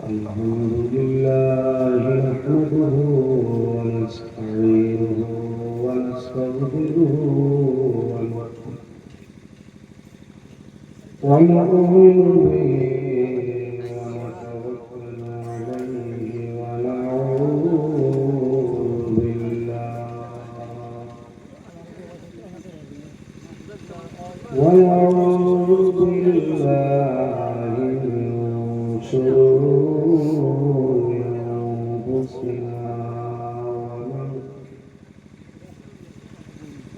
الحمد لله نحمده ونستعينه ونستغفره ونؤمن به ونتوكل عليه ونعوذ بالله من شرور أنفسنا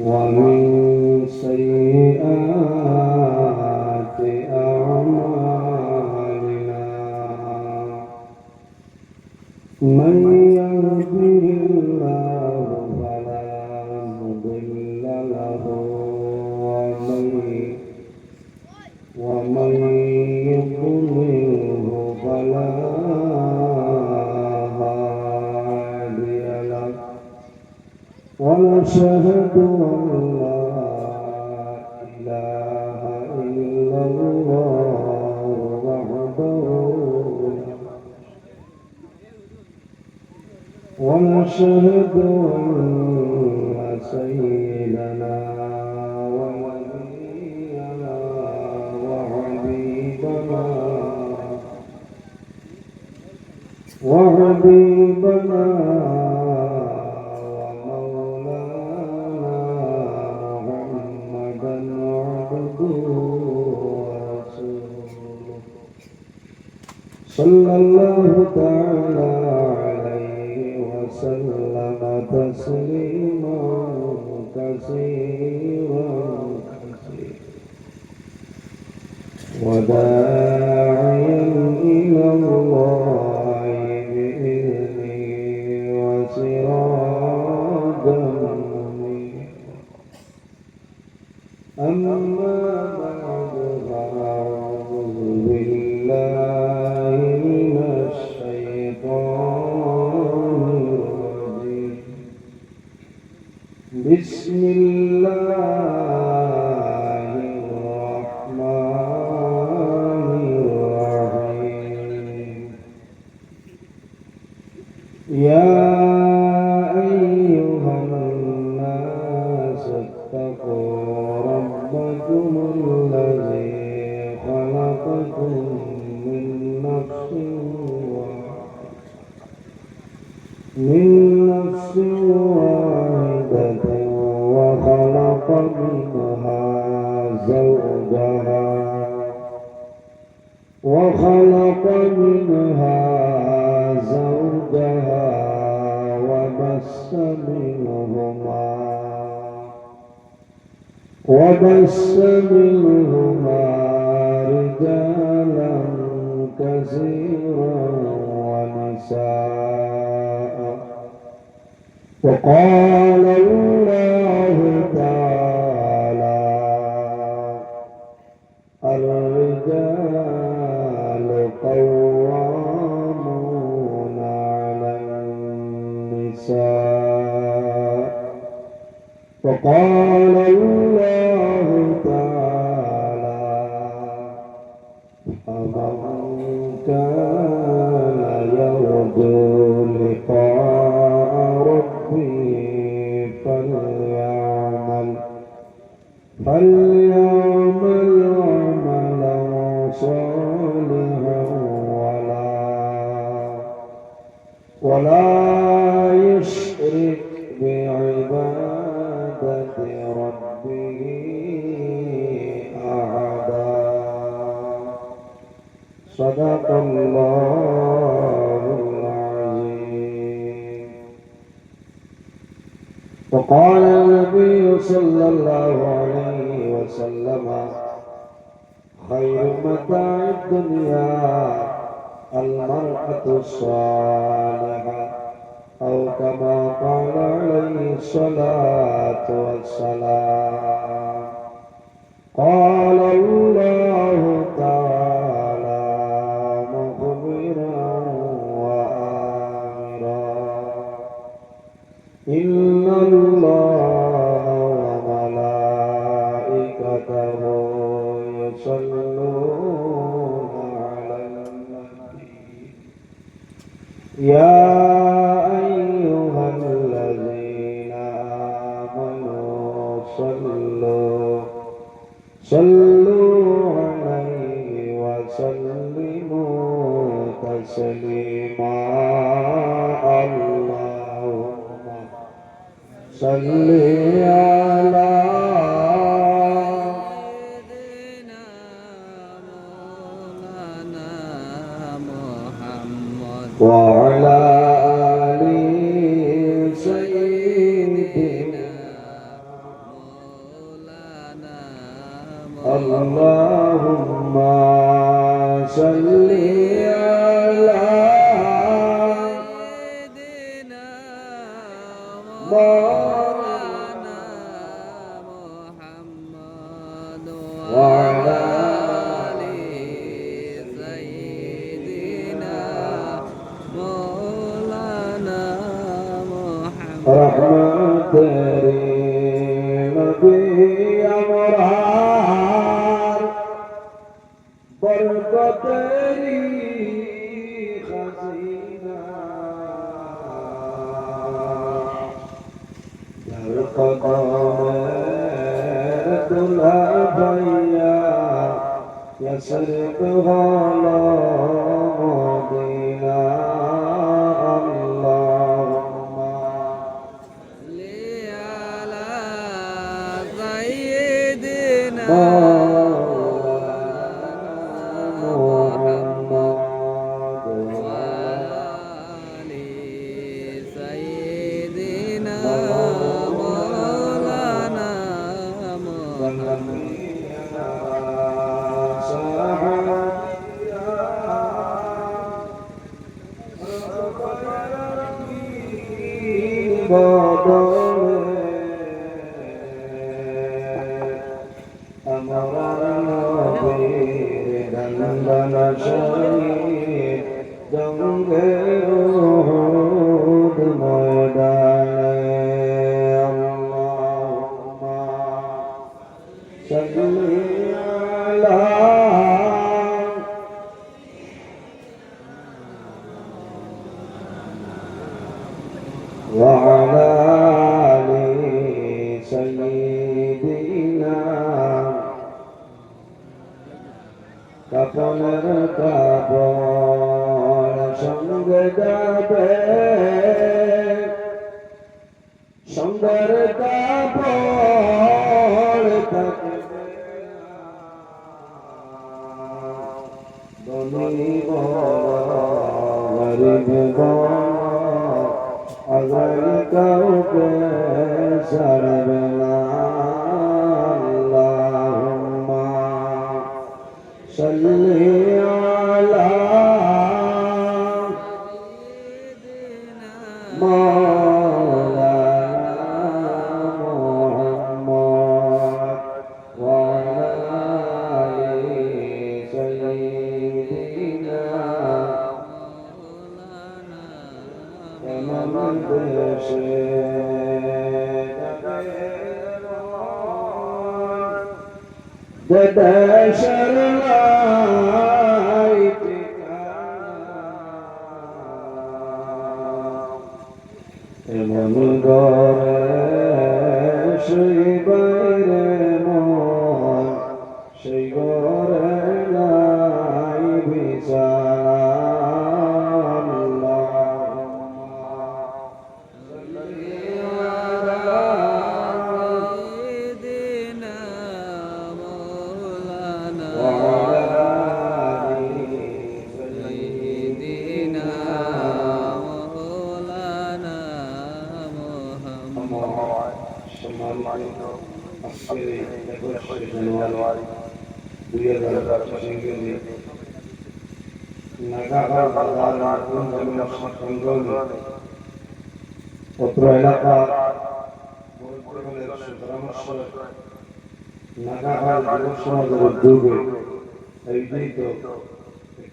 ومن سيئات أعمالنا من يهده الله فلا مضل له ومن يضلله فلا هادي له ونشهد أن لا إله إلا الله وحده ونشهد أن سيدنا ونبينا وحبيبنا ومولانا محمدا عبده ورسوله صلى الله تعالى عليه وسلم تسليما كثيرا وداعيا إلى الله بإذنه وسراجا منيرا أما بعد فأعوذ بالله من الشيطان الرجيم بسم الله الرحمن الرحيم يا أيها الناس اتقوا ربكم الذي خلقكم من نفس واحدة وخلق منها زوجها وبث منهما رجالا كثيرا ونساء وقال الله تعالى الرجال قوامون على النساء وقال الله تعالى فمن كان يرجو لقاء ربه فليعمل عملا صالحا ولا يشرك بعبادة ربه أحدا صدق الله العظيم. وقال النبي صلى الله عليه وسلم خير متاع الدنيا المرأة الصالحة أو كما قال عليه الصلاة والسلام. قال الله تعالى مخبرا وآمرا إن يا أيها الذين آمنوا صلوا عليه وسلموا تسليما اللهم صل على سيدنا مولانا محمد وعلى آل سيدنا مولانا اللهم صل على سيدنا مولانا محمد وعلى آل سيدنا مولانا محمد رحمت تیری نبی امرار برکت تیری خزینہ در قدم دلہا بھیا یسرق حالا مدینہ اللہم صل على سيدنا مولانا محمد وعلى آل سيدنا مولانا محمد وعلى آل سيدنا কাপনের কাপড় সঙ্গে যাবে সুন্দর কাপড় থাকবে ধনী বড় গরিব বড় अगर কাউকে ছাড়বে না আল্লাহুম্মা সাল্লি আলা মাওলানা মুহাম্মদ ওয়া আলা আলি সাইয়্যিদিনা এমন দেশে যে দেশের নাই ঠিকানা এমন ঘরে সেই বাইরে মন সেই ঘরে নাই বিছানা سيدنا مولانا وعلى آل سيدنا مولانا محمد সম্মানিত আজকের এই 21 জানুয়ারি 2025 নাগাগাঁও বাজার সংগঠনে অত্র এলাকার বৈঠকের পরামর্শ নাগাগাঁও যুব সমাজের উদ্যোগে আয়োজিত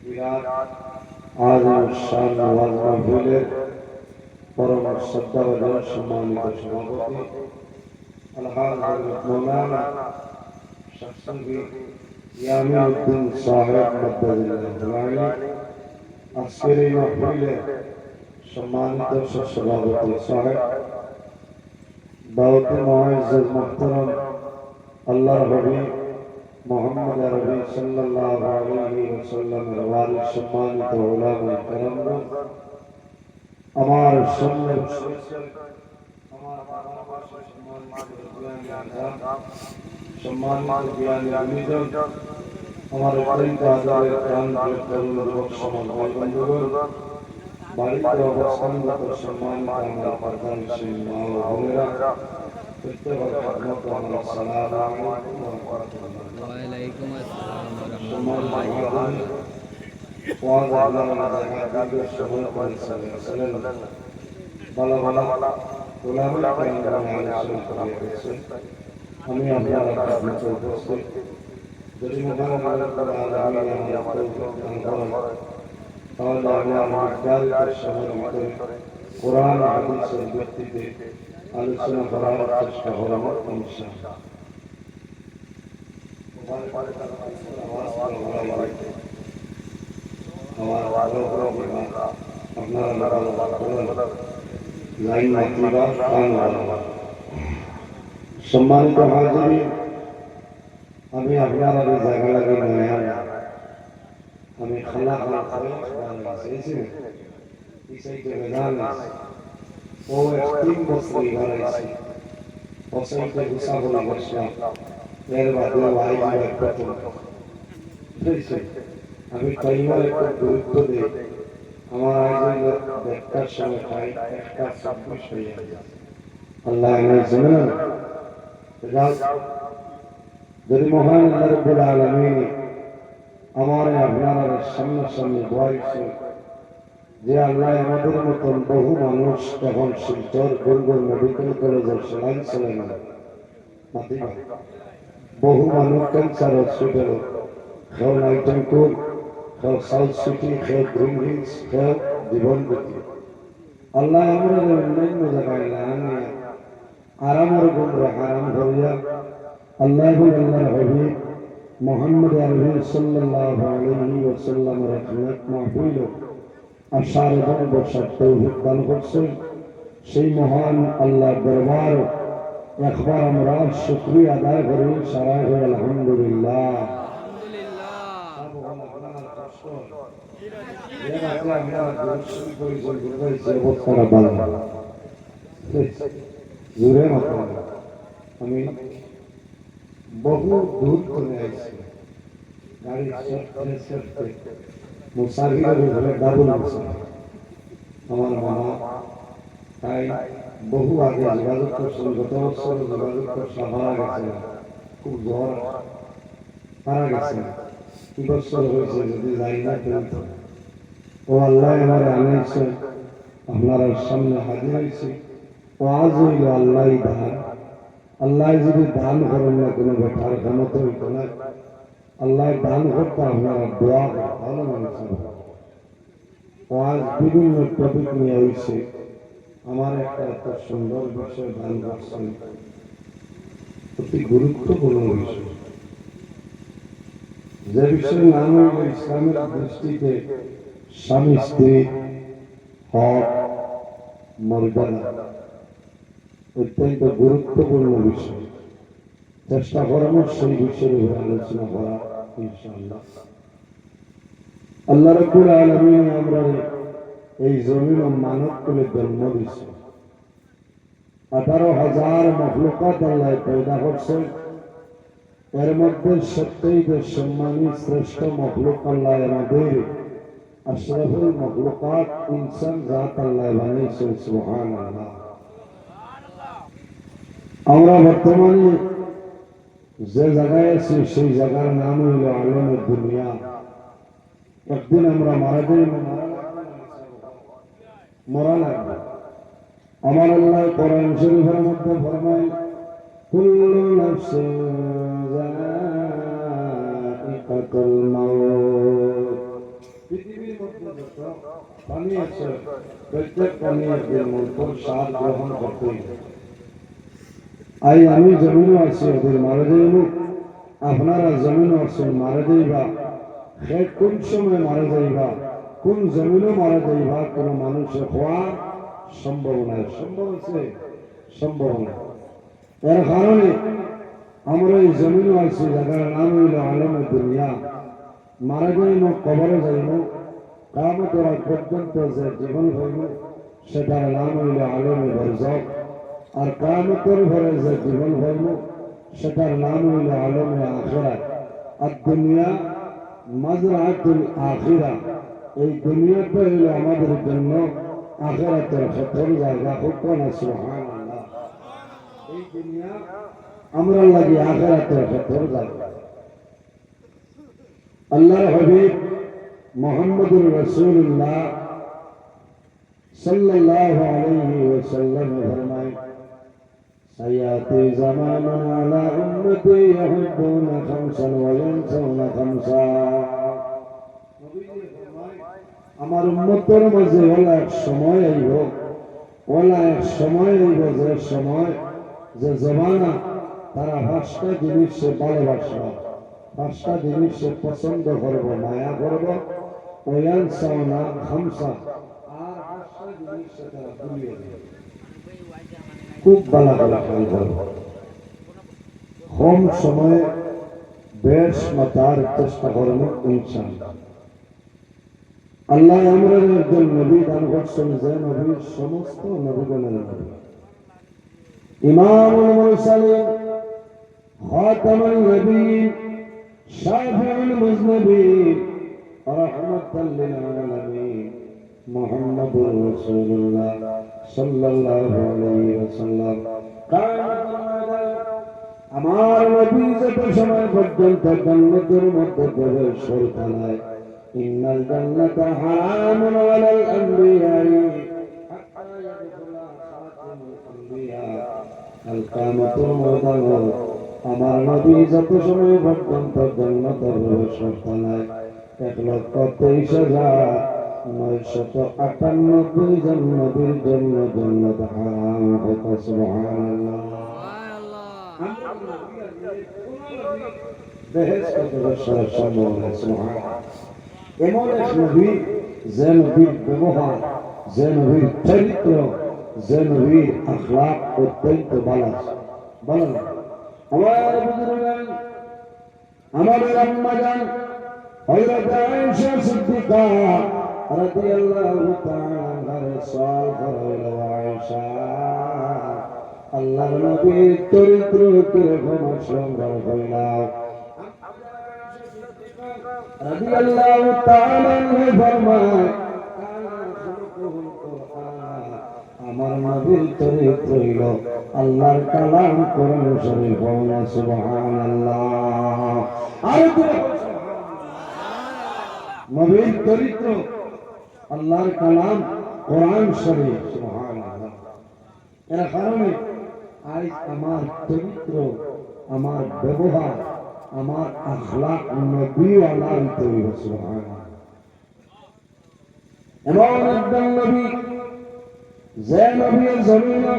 বিরাট আজম শান ওয়াজ মাহফিলের পরম শ্রদ্ধাভাজন সম্মানিত সভাপতি আলহাজ হযরত মাওলানা শাহসুফি ইয়ামিউদ্দিন সাহেব মাদ্দাজিল্লাহ আজকের এই মাহফিলে সম্মানিত সভাপতি সাহেব, দাওয়াতে মুআজ্জাজ মুহতারাম আল্লাহর হাবিব মুহাম্মদ আরবি সাল্লাল্লাহু আলাইহি ওয়াসাল্লামের ওয়ারিস সম্মানিত উলামা কেরামগণ, আমার সামনে আমার বাবার পাশে সম্মানিত জ্ঞানী গুণীজন, আমার অত্যন্ত আদরের প্রাণপ্রিয় তরুণ যুবক সমাজ ভাই বন্ধুগণ, বাড়িতে অবস্থানগত সম্মানিত আমার প্রধানশীল মা ও বোনেরা, প্রত্যেকের খেদমত আমার আসসালামু আলাইকুম ওয়া রাহমাতুল্লাহ। ওয়ালাইকুম আসসালাম ওয়া সম্মানিত রাহমাতুল্লাহি ভাই ওয়াজ আল্লাহর জায়গা সময় করেছেন বালা বালা উলামা কেরাম আলোচনা করেছেন। আমি আপনারা খেদমতে উপস্থিত, যদি মহান আল্লাহ আলামিন আমার তৌফিক দান করেন তাহলে আমার নির্ধারিত সময়ের ভিতরে কোরআন হাদিসের ভিত্তিতে আলোচনা করার চেষ্টা করব ইনশাআল্লাহ। সম্মানিত হাজিরিন, আমি আপনার জায়গা লাগে নয়া, আমি খালা খালা ও 3 বছর বাড়াইছি বছরটা গুছা বলে বসলাম, এর বাদে ওয়াই প্রথম আমি কয়েকবার একটু গুরুত্ব দিই। আমার আয়োজন দেখার সময় প্রায় 1:26 হয়ে যায়। আল্লাহ আমার জানেন, যদি মহান আল্লাহ রাব্বুল আলামিন আমার আপনার সামনাসামনি বয়সে যে আল্লাহ আমাদের মতন বহু মানুষ তখন শিলচর গুরগুর মেডিকেল কলেজের সেলাইন ছিলেন, বহু মানুষ ক্যান্সার হসপিটাল, কেউ নাইটেনকুর, কেউ সাউথ সিটি, কেউ গ্রিন হিলস, কেউ জীবনজ্যোতি। আল্লাহ আমরা অন্যান্য জায়গায় লাগানিয়া আরামর গুমরা হারাম করিয়া আল্লাহ আল্লাহর হাবিব মুহাম্মদ আরবি সাল্লাল্লাহু আলাইহি ওয়াসাল্লামের রহমত মাহফিল আশার এবং বর্ষার তৌফিক দান করছেন। সেই মহান আল্লাহর দরবার একবার আমরা শুকরিয়া আদায় করি, সারা হয়ে আলহামদুলিল্লাহ। আমি বহু দূর করে আইছি, গাড়ি চড়তে মুসাফিরের উপরে ডাবল মুসাফির। আমার মামা তাই বহু আগে যোগাযোগ করছেন, গত বছর যোগাযোগ করছে, মারা গেছে, খুব জ্বর, মারা গেছে। কি বছর হয়েছে যদি যাই না ফেলতো। ও আল্লাহ আমার আনাইছে, আপনার সামনে হাজির হয়েছে। ও আজ হইল আল্লাহ দান, আল্লাহ যদি দান করেন না কোনো বেটার ক্ষমতা হইত না, আল্লাহ দান করতে আপনারা দোয়া ভালো মানুষ। আজ বিভিন্ন টপিক নিয়ে হয়েছে, আমার একটা এত সুন্দর বিষয় দান করছেন, অতি গুরুত্বপূর্ণ বিষয়, যে বিষয়ের নাম হইল ইসলামের দৃষ্টিতে স্বামী স্ত্রী হক মর্যাদা, অত্যন্ত গুরুত্বপূর্ণ বিষয়। চেষ্টা করবো সেই বিষয়ের উপরে আলোচনা করা ইনশাআল্লাহ। আল্লাহ রাব্বুল আলামিন আমরা এই জমিন ও মানব কুলে জন্ম দিয়েছে। 18,000 মখলুকাত আল্লাহ পয়দা করছেন, এর মধ্যে সবচেয়ে সম্মানী শ্রেষ্ঠ মখলুক আল্লাহ আমাদের আশরাফুল মখলুকাত ইনসান জাত আল্লাহ বানিয়েছেন। সুবহানাল্লাহ। আমরা বর্তমানে যে জায়গায় আছি সেই জায়গার নাম হইল আলমের দুনিয়া। একদিন আমরা মারা যাই, মরা লাগবে। আমার আল্লাহ কোরআন শরীফের মধ্যে ফরমায়, কুল্লু নাফসিন যায়িকাতুল মাউত। পৃথিবীর মধ্যে যত প্রাণী আছে, প্রত্যেক প্রাণী একদিন মৃত্যুর স্বাদ গ্রহণ করতেই। আই আমি জমিনও আছি, ওদের মারা যাইব, আপনারা জমিনও আছেন, মারা যাইবা। কোন সময় মারা যাইবা, কোন জমিনও মারা যাইবা কোন মানুষের হওয়া সম্ভব নয়। সম্ভব আছে? সম্ভব না। এর কারণে আমরা এই জমিনও আছি, জায়গার নাম হইল আলমে দুনিয়া। মারা যাইব, কবরে যাইব, কিয়ামতের আগ পর্যন্ত যে জীবন হইব সেটার নাম হইল আলমে বরজখ। আর কিয়ামতের পরে যে জীবন হইব সেটার নাম হইল আলমে আখিরাত। আর দুনিয়া মাজরাতুল আখিরা। এই দুনিয়াটা হইল আমাদের জন্য আখিরাতের ক্ষেত্রের জায়গা। হুকুম সুবহানাল্লাহ। এই দুনিয়া আমরা লাগি আখিরাতের ক্ষেত্রের জায়গা। আল্লাহর হাবিব মুহাম্মদুর রাসূলুল্লাহ সাল্লাল্লাহু আলাইহি ওয়াসাল্লাম ফরমায়, সায়াতি জামানুন আলা উম্মতি ইউহিব্বুনা খামসান ওয়া ইয়ানসাউনা খামসা। নবীজি ফরমায়, আমার উম্মতের মাঝে ওলা এক সময় আইব, ওলা এক সময় আইব যে সময়, যে জমানা তারা 5টা জিনিস সে ভালোবাসবে, 5টা জিনিস সে পছন্দ করব, মায়া করব। ওয়ায়ানসাউনা খামসা, আর 5টা জিনিস সে তারা ভুলিয়ে দেবে। খুব ভালো করে খেয়াল করব। কম সময়ে বেশ মাতার চেষ্টা করব ইনশাআল্লাহ। আল্লাহ আমাদের একজন নবী দান করছেন, যে নবী সমস্ত নবীগণের নবী, ইমামুল মুরসালিন, খাতামুন নবিয়্যিন, শাফিউল মুযনিবিন, রাহমাতাল লিল আলামিন, মুহাম্মাদুর রাসূলুল্লাহ সাল্লাল্লাহু আলাইহি ওয়াসাল্লাম। আমার নবী যত সময় পর্যন্ত জান্নাতের মধ্যে প্রবেশ করতে নাই, ইন্নাল জান্নাতা হারামুন আলাল আমবিয়াই হাত্তা ইয়াদখুলা খাতামুল আমবিয়া। কাল কিয়ামতের ময়দানে আমার নবী যত সময় পর্যন্ত জান্নাতে প্রবেশ করতে নাই, 1,23,998 জন নবীর জন্য জান্নাত হারাম হতো। সুবহানাল্লাহ। এমন এক নবী, যে নবীর ব্যবহার, যে নবীর চরিত্র, যে নবীর আখলাক অত্যন্ত ভালো। আমার বুজুর্গান, আমাদের আম্মা জান হযরত আয়েশা সিদ্দিকা রাদিয়াল্লাহু তাআলা আনহার সওয়াল করা, আয়েশা, আল্লাহর নবীর চরিত্র কিরকম সুন্দর হইলাও। রাদিয়াল্লাহু তাআলা আনহু ফরমায়, আমার নবীর চরিত্র হইল আল্লাহর কালাম, কোরআন শরীফ। সুবহানাল্লাহ। আর নবীর চরিত্র আল্লাহর কালাম, কোরআন শরীফ। সুবহানাল্লাহ। এর কারণে আজ আমার চরিত্র, আমার ব্যবহার, আমার আখলাক নবীওয়ালা হইতে হইবে। সুবহানাল্লাহ। এমন একজন নবী, যে নবীর জমিনে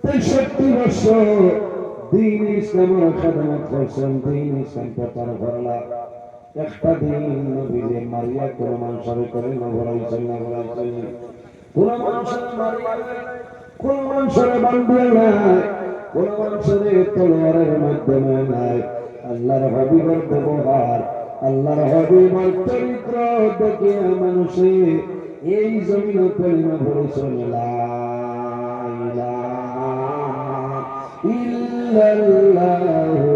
63 বছর দ্বীন ইসলামের খেদমত করছেন, দ্বীন ইসলাম প্রচার করলা। একটা দিন নবীকে মারিয়া কোন মানুষের করে না বলাইছেন, না বলাইছেন, কোন মানুষের মারিয়া নাই, কোন মানুষের বান্ধিয়া নাই, কোন মানুষের তলোয়ারের মাধ্যমে নাই। আল্লাহর হাবিবের ব্যবহার, আল্লাহর হাবিবের চরিত্র দেখিয়া মানুষে এই জমিনে কলিমা পড়েছেন, লা ইলাহা ইল্লাল্লাহু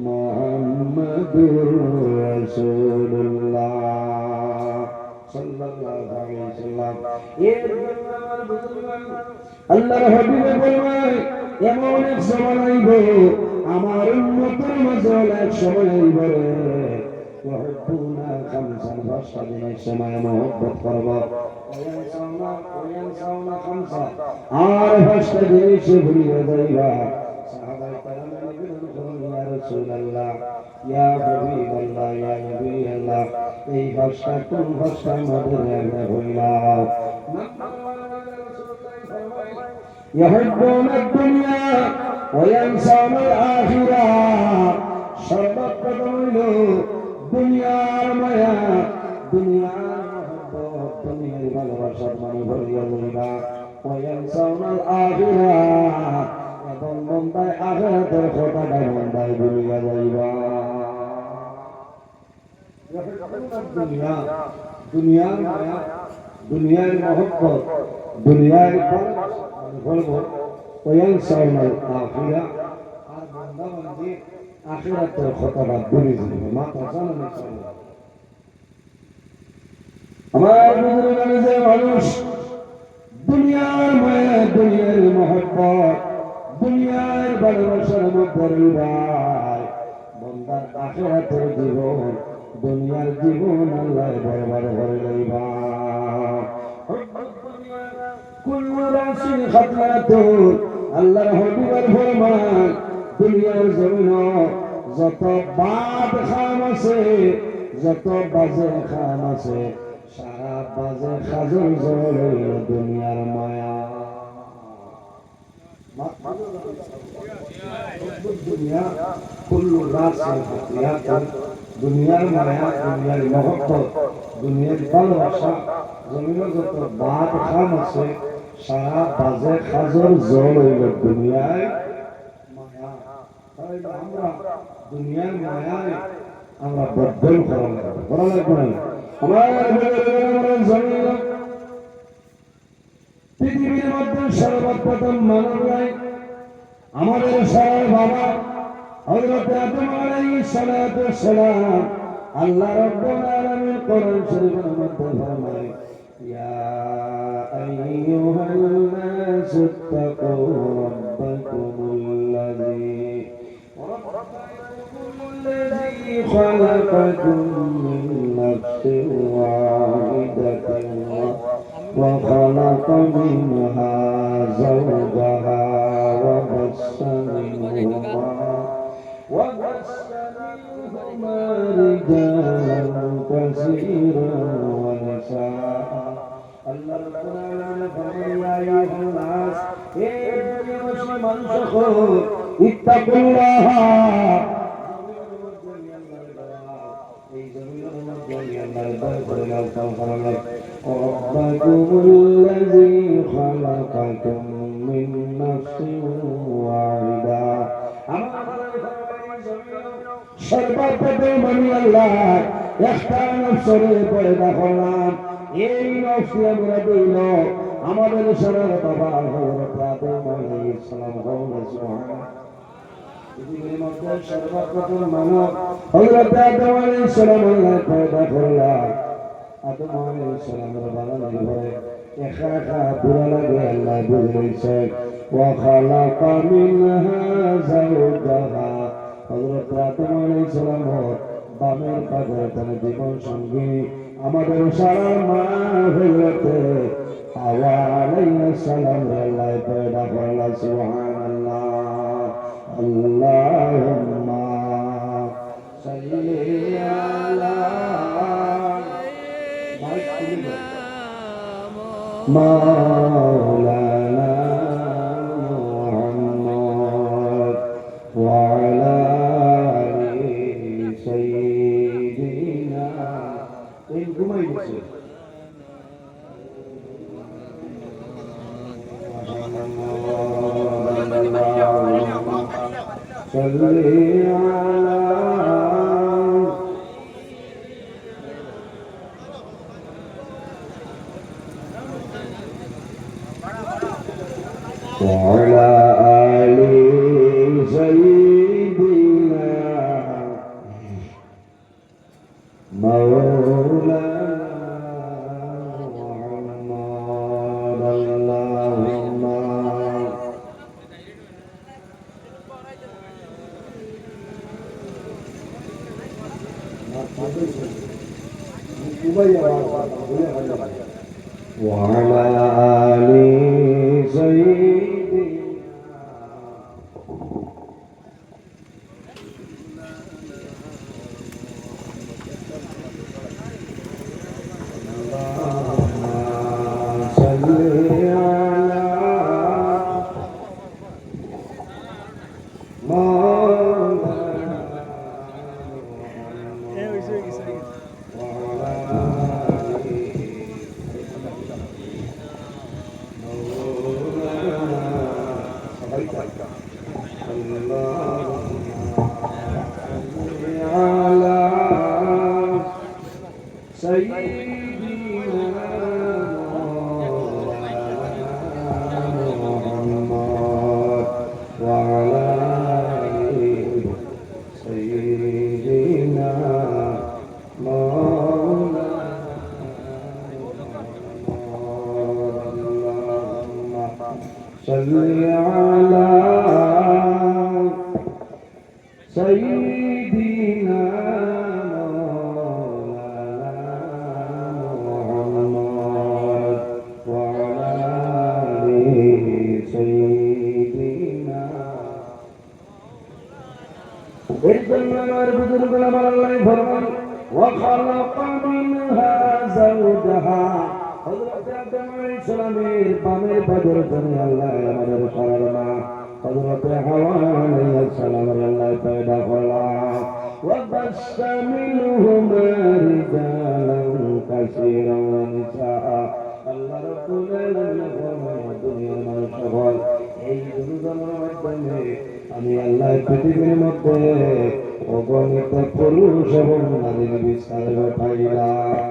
মুহাম্মাদুর রাসূলুল্লাহ সাল্লাল্লাহু আলাইহি ওয়াসাল্লাম। এর জন্য আমার বুজুর্গান, আল্লাহর হাবিবে বলেন, এমন এক সময় আইব আমার উম্মতের মাঝে, এক সময় আইব يحبون خمسا فاشهد السماء محبت قربا وينسون خمسا عارف اشتدي شبري ذيبا صحابة الكرام يقولون يا رسول الله يا حبيب الله يا نبي الله এই ভাষা কোন ভাষা মধুর হইলাম। يحبون الدنيا وينسون الآخرة সর্বপ্রথম হইল দুনিয়ার মায়া, দুনিয়ার ভালোবাসার মানে ভরিয়া লইবা ওয়ায়ানসাউনাল আখিরা এবং বন্দায় আখিরাতের কথাটা বন্দায় ভুলিয়া যাইবা দুনিয়া দুনিয়ার মায়া দুনিয়ার মহব্বত দুনিয়ার বলবো ওয়ায়ানসাউনাল আখিরা আর বন্দা বন্দি আখিরাতের কথাটা ভুলে যাবে মাথা জানো আমার বুজুর্গানে যে মানুষ দুনিয়ার মায়া দুনিয়ার মহব্বত দুনিয়ার ভালোবাসার মধ্যে রইবাই বন্দার আখিরাতের জীবন দুনিয়ার জীবন আল্লাহ বরবাদ করে লইবা কুল্লু রাসিন খাতলাতু আল্লাহর হাবিবের ফরমান দুনিয়ার জমিন যত বাদ খাম আছে যত বাজে খাম আছে সারা বাজে খাজর জল দুনিয়ার মায়া দুনিয়া কুল্লু রাসিন খাতলাতু দুনিয়ার মায়া দুনিয়ার মহব্বত দুনিয়ার ভালোবাসা জমিনে যত বাদ খাম আছে সারা বাজে খাজর জল হইল দুনিয়ায় মায়া তাহলে আমরা দুনিয়ার মায়ায় আমরা বদল করা লাগবে আমার জমিন পৃথিবীর মধ্যে সর্বপ্রথম মানবরাই আমাদের সবার বাবা হযরত আদম আলাইহিস সালাতু ওয়াস সালাম আল্লাহ রাব্বুল আলামিন কোরআন শরীফের মধ্যে ফরমায় ইয়া আইয়ুহাল নাসু তাকু রাব্বাকুমুল্লাযী খালাকাকুম মিন নাফসিন ওয়াহিদাতিন ওয়া খালাকা মিনহা যাওজাহা ওয়া বাসসা মিনহুমা رجالا كثيرا ونساء الله رب العالمين يا أيها الناس اتقوا الله ربكم الذي خلقكم من نفس واحدة সর্বপ্রথম আমি আল্লাহ একটা নফসরে পয়দা করলাম এই নফসে আমরা দিল আমাদের সরল বাবা হযরত আদম আলাইহিস সালাম পৃথিবীর মধ্যে সর্বপ্রথম মানব হযরত আদম আলাইহিস সালাম আল্লাহ পয়দা করলাম আদম আলাইহিস সালামের বাগানের ঘরে একা একা বুড়া লাগে আল্লাহ বুঝাইছে ওয়া খালাকা মিনহা যাওজাহা হযরত আদম আলাইহিস সালাম বামের পাশে তার জীবন সঙ্গী আমাদের সারা মা হযরত হাওয়া আলাইহিস সালাম আল্লাহ পয়দা করলা সুবহানাল্লাহ আল্লাহুম্মা সাল্লি আলা মাওলানা মুহাম্মদ ওয়া আলা ঘুমাই গেছে وعلى آل سيدنا مولانا محمد اللهم وعلى آل سيدنا صل على سيدنا محمد وعلى آل سيدنا وخلق منها زوجها হযরত আদম আলাইহিস সালামের বামের পাজর ধরে আল্লাহ আমাদের করলা হযরত হাওয়া আলাইহিস সালামের আল্লাহ পয়দা করলা وبث منهما رجالا كثيرا ونساء আল্লাহ রাব্বুল আলামিন ফরমায় দুনিয়ার মানুষ সকল এই দুজনের মাধ্যমে আমি আল্লাহ পৃথিবীর মধ্যে অগণিত পুরুষ এবং নারীর বিস্তার ঘটাইলাম।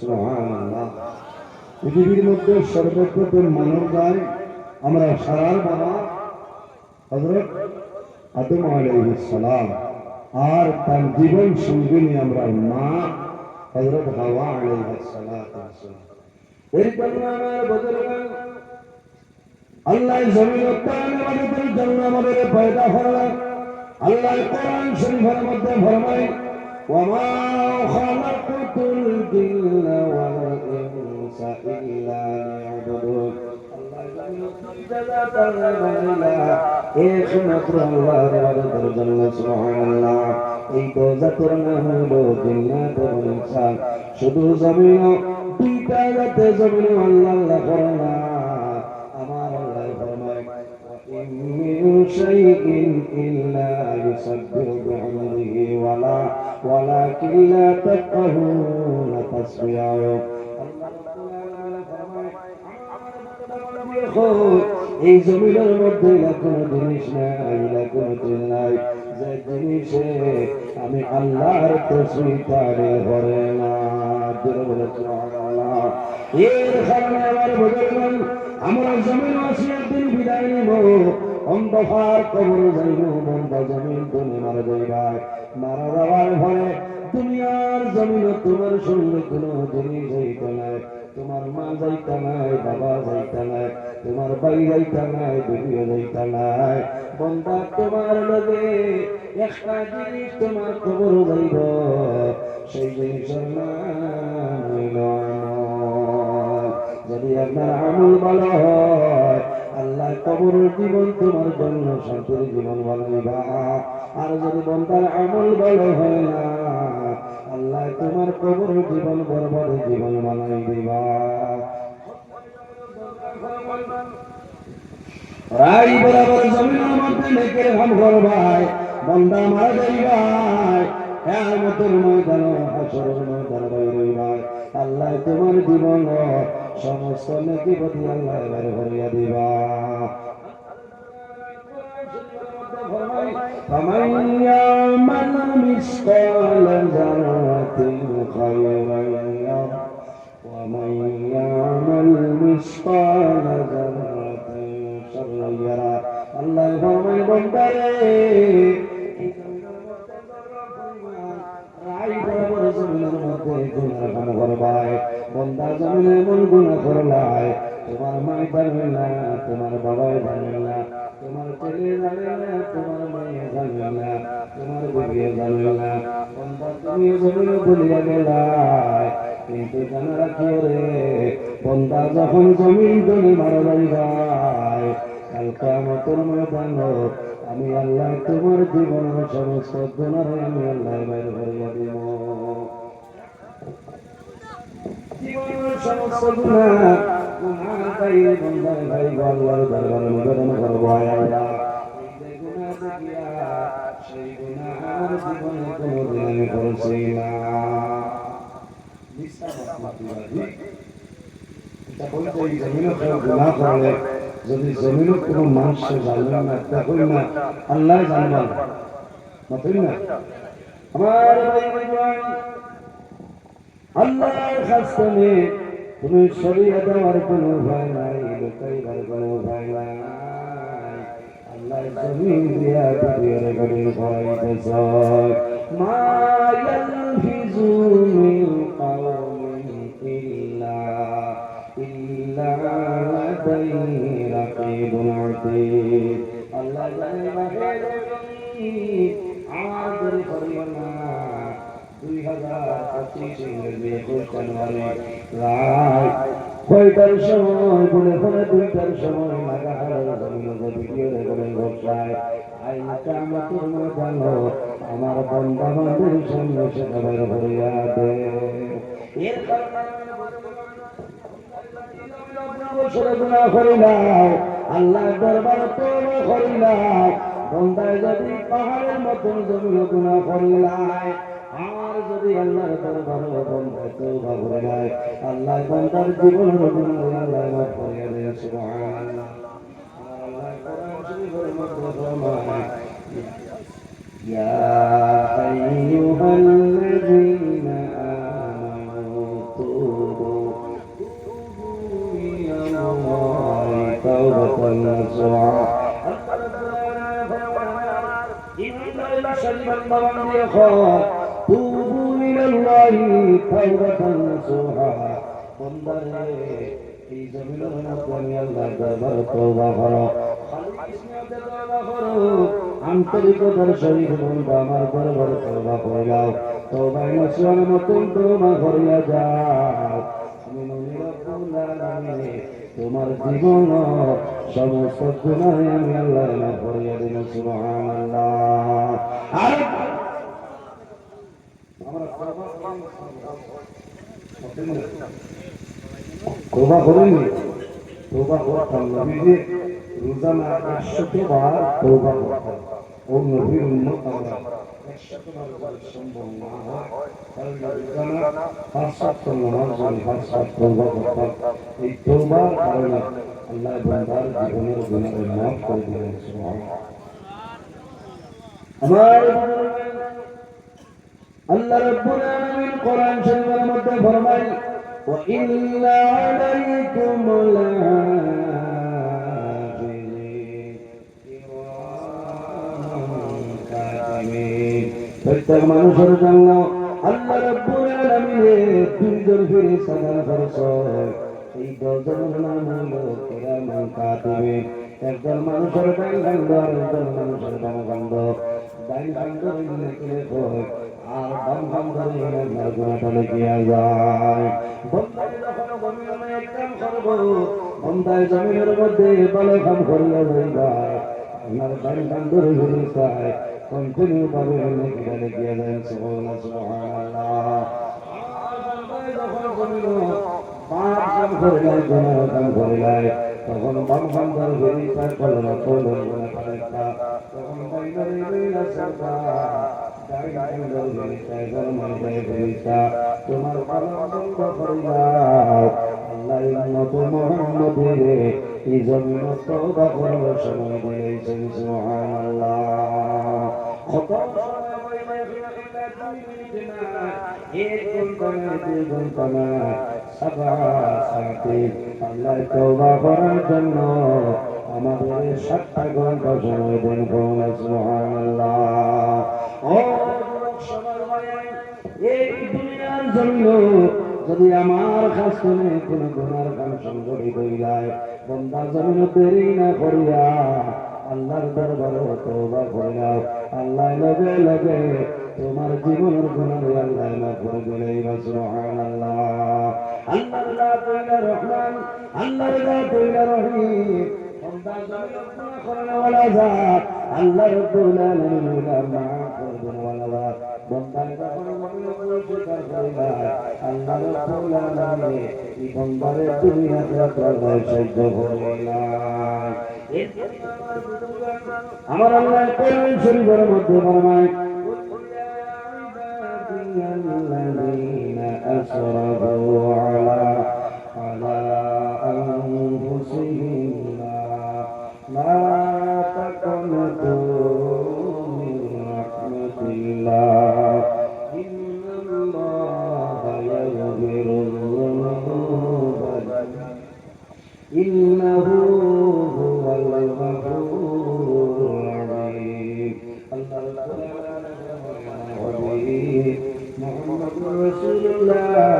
সুবহানাল্লাহ। পৃথিবীর মধ্যে সর্বপ্রথম মানব জাতি আমরা সারার বাবা হযরত আদম আলাইহিস সালাম আর তার জীবন সঙ্গিনী আমরা মা হযরত হাওয়া আলাইহিস সালাম। এর জন্য আমার বুজুর্গান আল্লাহ জমিন উত্তান আমাদের জন্য আমাদের পয়দা করলেন। আল্লাহ কোরআন শরীফের মধ্যে ফরমায় ওয়ামা খালাকতুল জিন্না ওয়াল ইনসা ইল্লা লিয়াবুদুন। আল্লাহ জমিন উত্তান একমাত্র আল্লাহর ইবাদতের জন্য। সুবহানাল্লাহ। এই তো জাতের নাম হলো জিন্নাত ও ইনসান। শুধু জমিন দুইটা জাতে জমিন আল্লাহ আল্লাহ করে না। আমার আল্লাহ ফরমায় وإن من شيء إلا يسبح بحمده ولكن لا تفقهون تسبيحهم। এই জমিনের মধ্যে কোনো জিনিস নাই, কোনো জিনিস নাই যে জিনিসে আমি আল্লাহর তাসবিহ তারিফ করে না। সুবহানাল্লাহ। এর কারণে আমার বুজুর্গান আমরা জমিন আসিয়া দিন বিদায় নিব, অন্ধকার কবর যাইব, বন্ধ জমিন তুমি মারা যাইবাই। মারা যাওয়ার ফলে দুনিয়ার জমিন তোমার সঙ্গে কোনো জিনিস যাইতে নাই, তোমার মা যাইতে নাই, বাবা যাইতে নাই, তোমার ভাই যাইতে নাই, বিবিও যাইতে নাই। বন্ধা তোমার লগে একটা জিনিস তোমার কবর যাইব, সেই জিনিসের নাম হইল আমল। যদি আপনার আমল ভালো হয় আল্লাহ কবর জীবন তোমার জন্য শান্তির জীবন বানাইবা। আর যদি বন্দার আমল ভালো হয় না আল্লাহ তোমার কবর জীবন বরবাদ জীবন বানাই দিবা। রাই বরাবর জমিনের মধ্যে নেকের কাম করবাই, বন্দা মারা যাইবাই, কিয়ামতের ময়দানে হাসরের ময়দানে রইবাই। আল্লাহ তোমার জীবন সমস্ত নেকি প্রতি আল্লাহ এবারে ভরিয়া দিবা। فمن يعمل مثقال ذرة خيرا يره ومن يعمل مثقال ذرة شرا يره। আল্লাহ ফরমায় বান্দারে জমিনের মধ্যে গুনাহ কাম করবাই, বন্দা জমিনে মন গুনাহ করলাই, তোমার মা জানে না, তোমার বাবা জানে না, তোমার ছেলে জানে না, তোমার মেয়ে জানে না, তোমার বিবি জানে না। বন্দা তুমি জমিনে ভুলিয়া গেলাই, কিন্তু জানা রাখিও রে বন্দা যখন জমিন জমি মারা যাইবাই কাল কিয়ামতের ময়দানত আমি আল্লাহ তোমার জীবনের সমস্ত গুনাহ আমি আল্লাহ বাইর করিয়া দিব। জীবনের সমস্ত গুনাহ গাই বন্দার গাই আল্লাহর দরবারে নিবেদন করব। আল্লাহ এই গুনাহ দেখিয়া সেই গুনাহ আমার জীবনে কোনোদিন আমি করছি না। এটা বলতে এই জমিনে কেউ গুনাহ করলে যদি জমিনে কোনো মানুষ জানবে না তখন না আল্লাহ জানবেন না, তাই না? আমার আল্লাহর কাছে তুমি সরিয়ে দেওয়ার কোনো ভয় নাই, লুকাইবার কোনো ভয় নাই। আল্লাহ জমিন দিয়া ভিডিও রেকর্ডিং করাইতেছ। মা ইয়ালফিজু মিন কাওলিন ইল্লা رقيب عتيد الله আমার পরিবারনা 2025 ইংরেজি 21 জানুয়ারি রাত কয়টার সময় বলে বলে 2টার সময় লাগাতার জমিন ভিডিও রেকর্ডিং করছায় আইনটা আমাদের মজানো আমার বান্দা বান্দির সামনে সবার হইয়া দে এর কারণে গুনাহ করি না আল্লাহ দরবারে তওবা করি না বন্দায় যদি পাহাড়ের মতন জমিন গুনাহ করি না আর যদি আল্লাহর দরবারে বন্দায় তওবা করি না আল্লাহ বান্দার জীবনের গুনাহ আল্লাহ মাফ করিয়া দেন সুবহানাল্লাহ আল্লাহ কোরআন শরীফের মধ্যে ফরমায় ইয়া আইয়ুহাল্লাযীনা আমানু তুবু توبة نصوحا توبوا إلى الله توبة نصوحا এই জমিনের মধ্যে আমি আল্লাহর দরবারে তওবা করো আন্তরিকতার সহিত বন্ধু আমার দরবারে তওবা করিলাম তওবায় নসুহার মতন তওবা করিয়া যাও আমি মনে রব্বুল আলামিন তোমার জীবন সমস্ত গুনাহ আমি আল্লাহ মাফ করিয়া দিন সুবহানাল্লাহ আর আমরা তওবা করিনি তওবা করতাম নবীজি রোজানা 100 বার তওবা করতেন ও নবীর উম্মত আমরা 100 বার করা সম্ভব না হয় তাহলে রোজানা 500 নামাজ পড়ি 500 তওবা করতাম এই তওবার কারণে আল্লাহ বান্দার জীবনের গুনাহ মাফ করে দিলেন সুবহানাল্লাহ আমার আল্লাহ রাব্বুল আলামিন কোরআন শরীফের মধ্যে ফরমায় وَإِنَّ عَلَيْكُمْ لَحَافِظِينَ كِرَامًا كَاتِبِينَ প্রত্যেক মানুষের জন্য আল্লাহ রাব্বুল আলামিন দুইজন ফেরেশতা ফরমান এই দুজনের নাম হলো কিরামান কাতিবিন একজন মানুষের ডান কান্দ আর একজন মানুষের বাম কান্দ ডান কান্দ লিখলে হয় আর বাম কান্দ লিখলে গুনাহটা লিখিয়া যায় বন্দায় যখন গমিনে এক কাম করব বন্দায় জমিনের মধ্যে ভালো কাম করলে হইবা আমার ডান কান্দ লিখিলে কন্টিনিউ ভাবে লিখিয়া যায় সুবহানাল্লাহ বন্দায় যখন গমিনে পাপ কাম করিলাই গুনাহ কাম করিলাই তখন বাম কান্দার ফেরেশতা কলম কলম গুনাহ ফেরেশতা তখন বাইরে বাইরে আসতা ডাইন কান্দার ফেরেশতা কলম ফেরেশতা তোমার কলম বন্ধ করিলাও আল্লাহর উম্মত মুহাম্মদের এই জমিন তওবা করার সময় দিয়েছেন সুবহানাল্লাহ কত সময় এক ঘন্টা না 2 ঘন্টা না আল্লাহ তওবা করার জন্য আমাদের 7টা ঘন্টা সময় দেন সুবহানাল্লাহ ও সময় এই দুনিয়ার জন্য যদি আমার কাছে কোনো গুনার কাম সংঘটিত হয়ে যায় বান্দা যেন দেরি না করিয়া আল্লাহর দরবারে তওবা করিয়া আল্লাহ লগে লগে তোমার জীবনের গুনাহ আল্লাহ মাফ করে দিলেন সুবহানাল্লাহ আল্লাহর লাতুল্লাহ রহমান আল্লাহর লাতুল্লাহ রহিম বান্দা যেন গুনাহ করে ওয়ালা জাত আল্লাহ রাব্বুল আলামিন মাফ করে দেন ওয়ালা জাত বান্দা যখন মনে স্বীকার করিলা আল্লাহ রাব্বুল আলামিন এই বান্দারে দুনিয়াতে আপনার সাহায্য করিলেন আমার আল্লাহ কোরআন শরীফের মধ্যে ফরমায় الذين أسرفوا على أنفسهم لا تقنطوا من رحمة الله إن الله يغفر الذنوب إنه هو الغفور الرحيم محمد رسول الله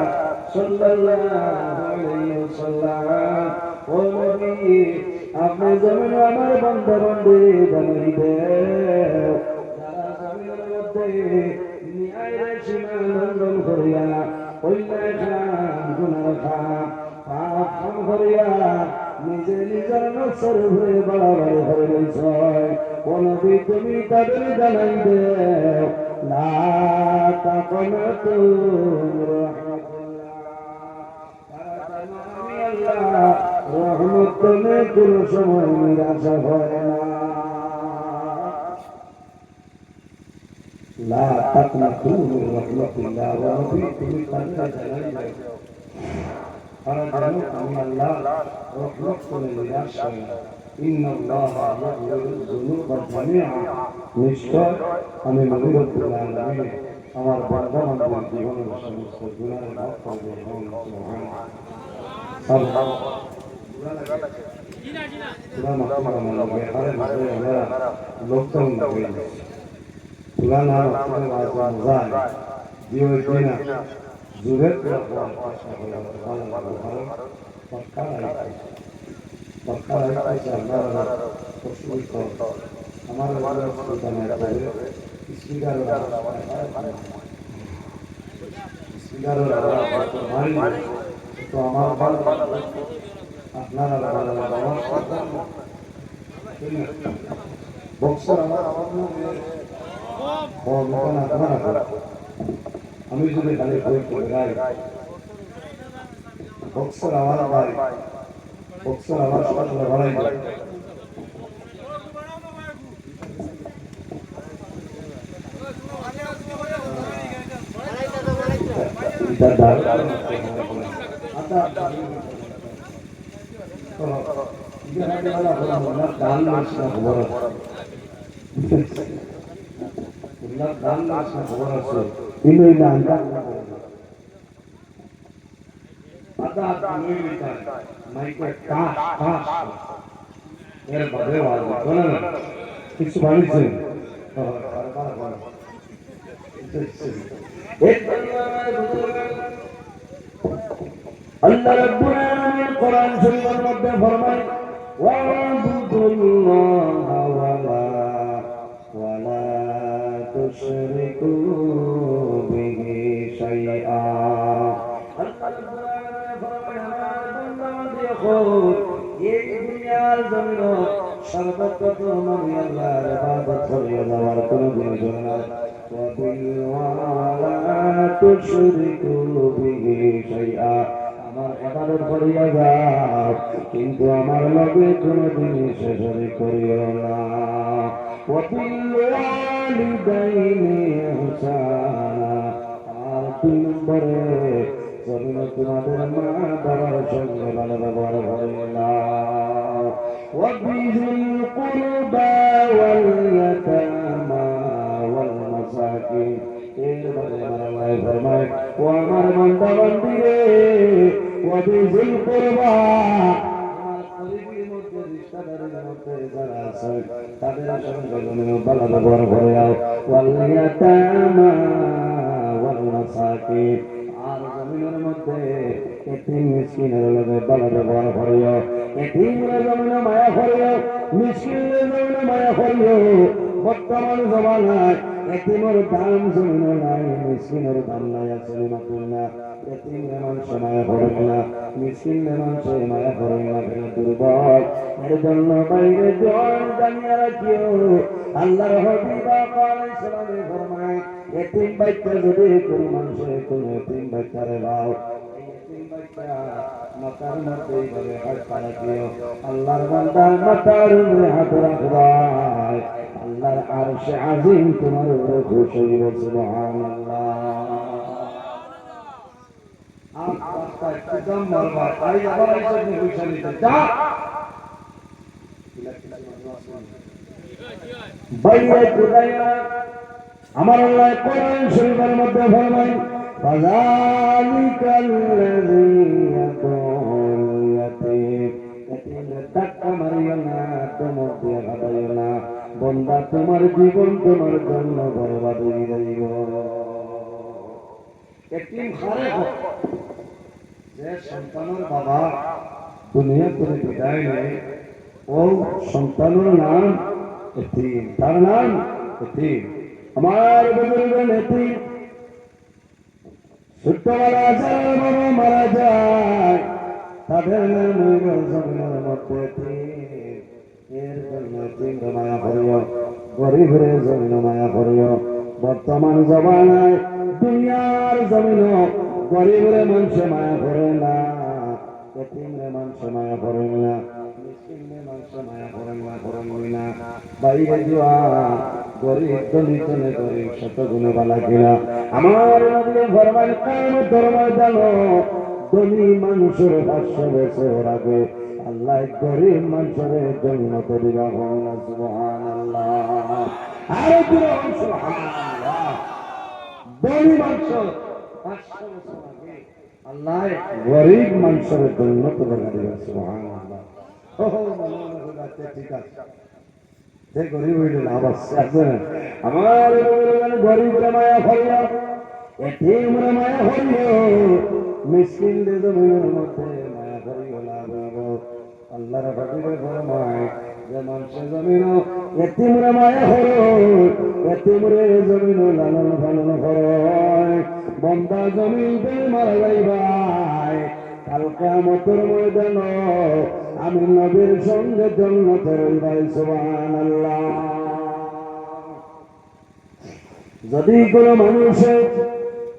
صلى الله عليه وسلم ও নবী আপনি জমিনে আমার বান্দা বান্দি জানাই দেও যারা জমিনের মধ্যে ন্যায়ের সীমা লঙ্ঘন করিয়া অন্যায় খান গুনাহ খান পাপ কাম করিয়া নিজে নিজের নফসের উপরে বাড়াবাড়ি করে লইছ ও নবী তুমি তাদের জানাই দেও লা তাকনাতু রহমত তুমি কোন সময় নিরাশা হয় না লা তাকনাতু মির রাহমাতিল্লাহ ওয়া নবী তুমি তাদের জানাই দেও আর জানো আমি আল্লাহ রহমত করে নিরাশ হয় না ইন্নাল্লাহা ইয়াগফিরুয যুনুবা জামিআ নিশ্চয় আমি নবী রব্বুল আলামিন আমার বান্দা বান্দার জীবনের সমস্ত গুনাহ মাফ করে দেন সুবহানাল্লাহ তো আমার আপনারা বক্সার আমি যদি খালি বই করে গাই বক্সার আওয়াজ গাই বক্সার আওয়াজ করে বাড়াই যায় কিছু বানিয়েছেন আল্লাহ রাব্বুল আলামিন কোরআন শরীফের মধ্যে ফরমায় ওয়া'বুদুল্লাহা ওয়া লা তুশরিকু বিহি শাইআ আল্লাহ রাব্বুল আলামিন ফরমায় আমার বান্দা দেখো এই দুনিয়ার জমিন সর্বপ্রথম আমি আল্লাহর ইবাদত করিয়া যাওয়ার কোনো দিন না ওয়া তুশরিকু বিহি শাইআ আমার ইবাদত করিয়া যাও কিন্তু আমার লগে কোনো জিনিস শরীক করিও না ওয়া বিল ওয়ালিদাইনি ইহসানা আর দুই নম্বরে জমিনে তোমাদের মা বাবার সঙ্গে ভালো ব্যবহার করিও না ওয়া বিল কুরবা ওয়াল ইয়াতামা ওয়াল মাসাকিন এরপরে আল্লাহ ফরমায় ও আমার বান্দা বান্দি রে ওয়া বিল কুরবা আমার করিবির মধ্যে রিশতাদারের মধ্যে যারা আছে তাদের সঙ্গে জমিনে ভালো ব্যবহার করিও ওয়াল ইয়াতামা ওয়াল মাসাকিন আর জমিনের মধ্যে এতিম মিসকিনের লগে ভালো ব্যবহার করিও এতিমের জমিনে মায়া করিও মিসকিনের জমিনে মায়া করিও বর্তমান জমানায় এতিমের দাম জমিনে নাই মিসকিনের দাম নাই আছে না এতিমের মানুষ মায়া করেন না মিসকিনের মানুষ মায়া করেন না কেন দুর্বল এর জন্য বাইরে জন জানিয়ে রাখিও আল্লাহর হাবিব আলাইহিস সালামে ফরমায় এতিম বাচ্চা যদি কোনো মানুষের কোনো এতিম বাচ্চারে দাও এতিম বাচ্চা মাথার মধ্যে এইভাবে হাত রাখিও আল্লাহর বান্দা মাথার উপরে হাত রাখবাই আল্লাহর আরশে আজিম তোমার উপরে খুশি হইব সুবহানাল্লাহ আপ রাস্তা একদম মারবা তাই আবার এসে পয়সা নিতে যা বাইরে কোথায়া আমার আল্লাহ কোরআন শরীফের মধ্যে ফরমায় ফাযালিকাল্লাযী ইয়াকুল ইয়াতীম এতিমের ধাক্কা মারিও না তোমার দিয়ে হাঁটাইও না বন্দা তোমার জীবন তোমার জন্য বরবাদ হয়ে যাইব এতিম হারে যে সন্তানের বাবা দুনিয়া থেকে বিদায় নেয় ও সন্তানের নাম এতিম, তার নাম এতিম। আমার বুজুর্গের এতিম ছোট্টবেলা যারা বাবা মারা যায় তাদের নাম হইল জমিনের মধ্যে এতিম। এর জন্য এতিম মায়া করিও, গরিবের জমিন মায়া করিও। বর্তমান জমানায় দুনিয়ার জমিন গরিবের মানুষ মায়া করে না, এতিমরে মানুষ মায়া করেন না, মিসকিনরে মানুষ মায়া করেন না, করেন না। বাইরে যাওয়া গরিব দলিত নে গরিব শত গুণে বালা কিনা। আমার নবী ফরমান কিয়ামতের ময়দানে ধনী মানুষের 500 বছর আগে আল্লাহ গরিব মানুষের জান্নাত দিবা। সুবহানাল্লাহ। আর বলুন সুবহানাল্লাহ। ধনী মানুষ 500 বছর আগে আল্লাহ গরিব মানুষের জান্নাত দিবা। সুবহানাল্লাহ। ও মনে ঠিক আছে, যে গরিব হইলে লাভ আছে। আমার গরিব মায়া হইয়া, এতিম মায়া হইয়া, মিসকিন জমিনের মধ্যে মায়া করিও লাভ হইব। আল্লাহর হাবিবে ফরমায় যে মানুষের জমিন এতিমরে মায়া হলো, এতিমরে জমিন লালন পালন হয়। বন্দা জমিন মারা যাইবাই, কাল কিয়ামতের ময়দান আমি নবীর সঙ্গে জান্নাতে রইবাই। সুবহানাল্লাহ। যদি কোনো মানুষের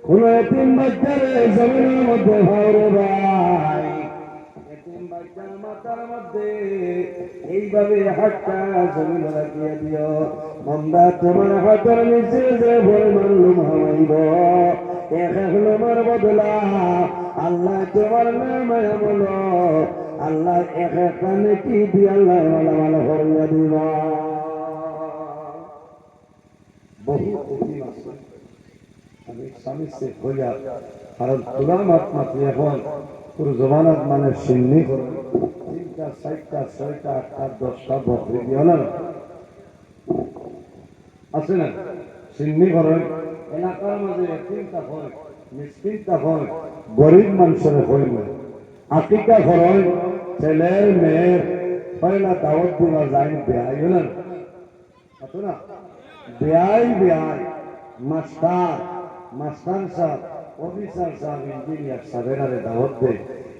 কোন এতিম বাচ্চারে জমিনের মধ্যে ভাইরে ভাই, এতিম বাচ্চার মাথার মধ্যে এইভাবে হাতটা জমিনে রাখিয়া দিও, বান্দা তোমার হাতের নিচে যে পরিমাণ লুম হামাইব, এক লুমের বদলা আল্লাহ তোমার নামে আমল, আল্লাহ এক কানে কি দিয়ে আল্লাহ ভালো ভালো করিয়া দিবা। বহু এতিম আছে, আমি স্বামী সে হইয়া, কারণ তুলাম আত্মাতে এখন পুরো জমানাত মানে সিন্নি করে 3টা 4টা 6টা 8টা 10টা বকরি দিও না, আছে না? সিন্নি করেন এলাকার মাঝে এতিমটা হয়, মিসকিনটা হয়, গরিব মানুষের হয় না। আকিকা করেন ছেলের মেয়ের পয়লা দাওয়াত দিবা যায় বেয়াই না, আছে না? বেয়াই বেয়াই মাস্টার, মাস্টার সাহেব, অফিসার সাহেব, ইঞ্জিনিয়ার সাহেবের দাওয়াত দেয়,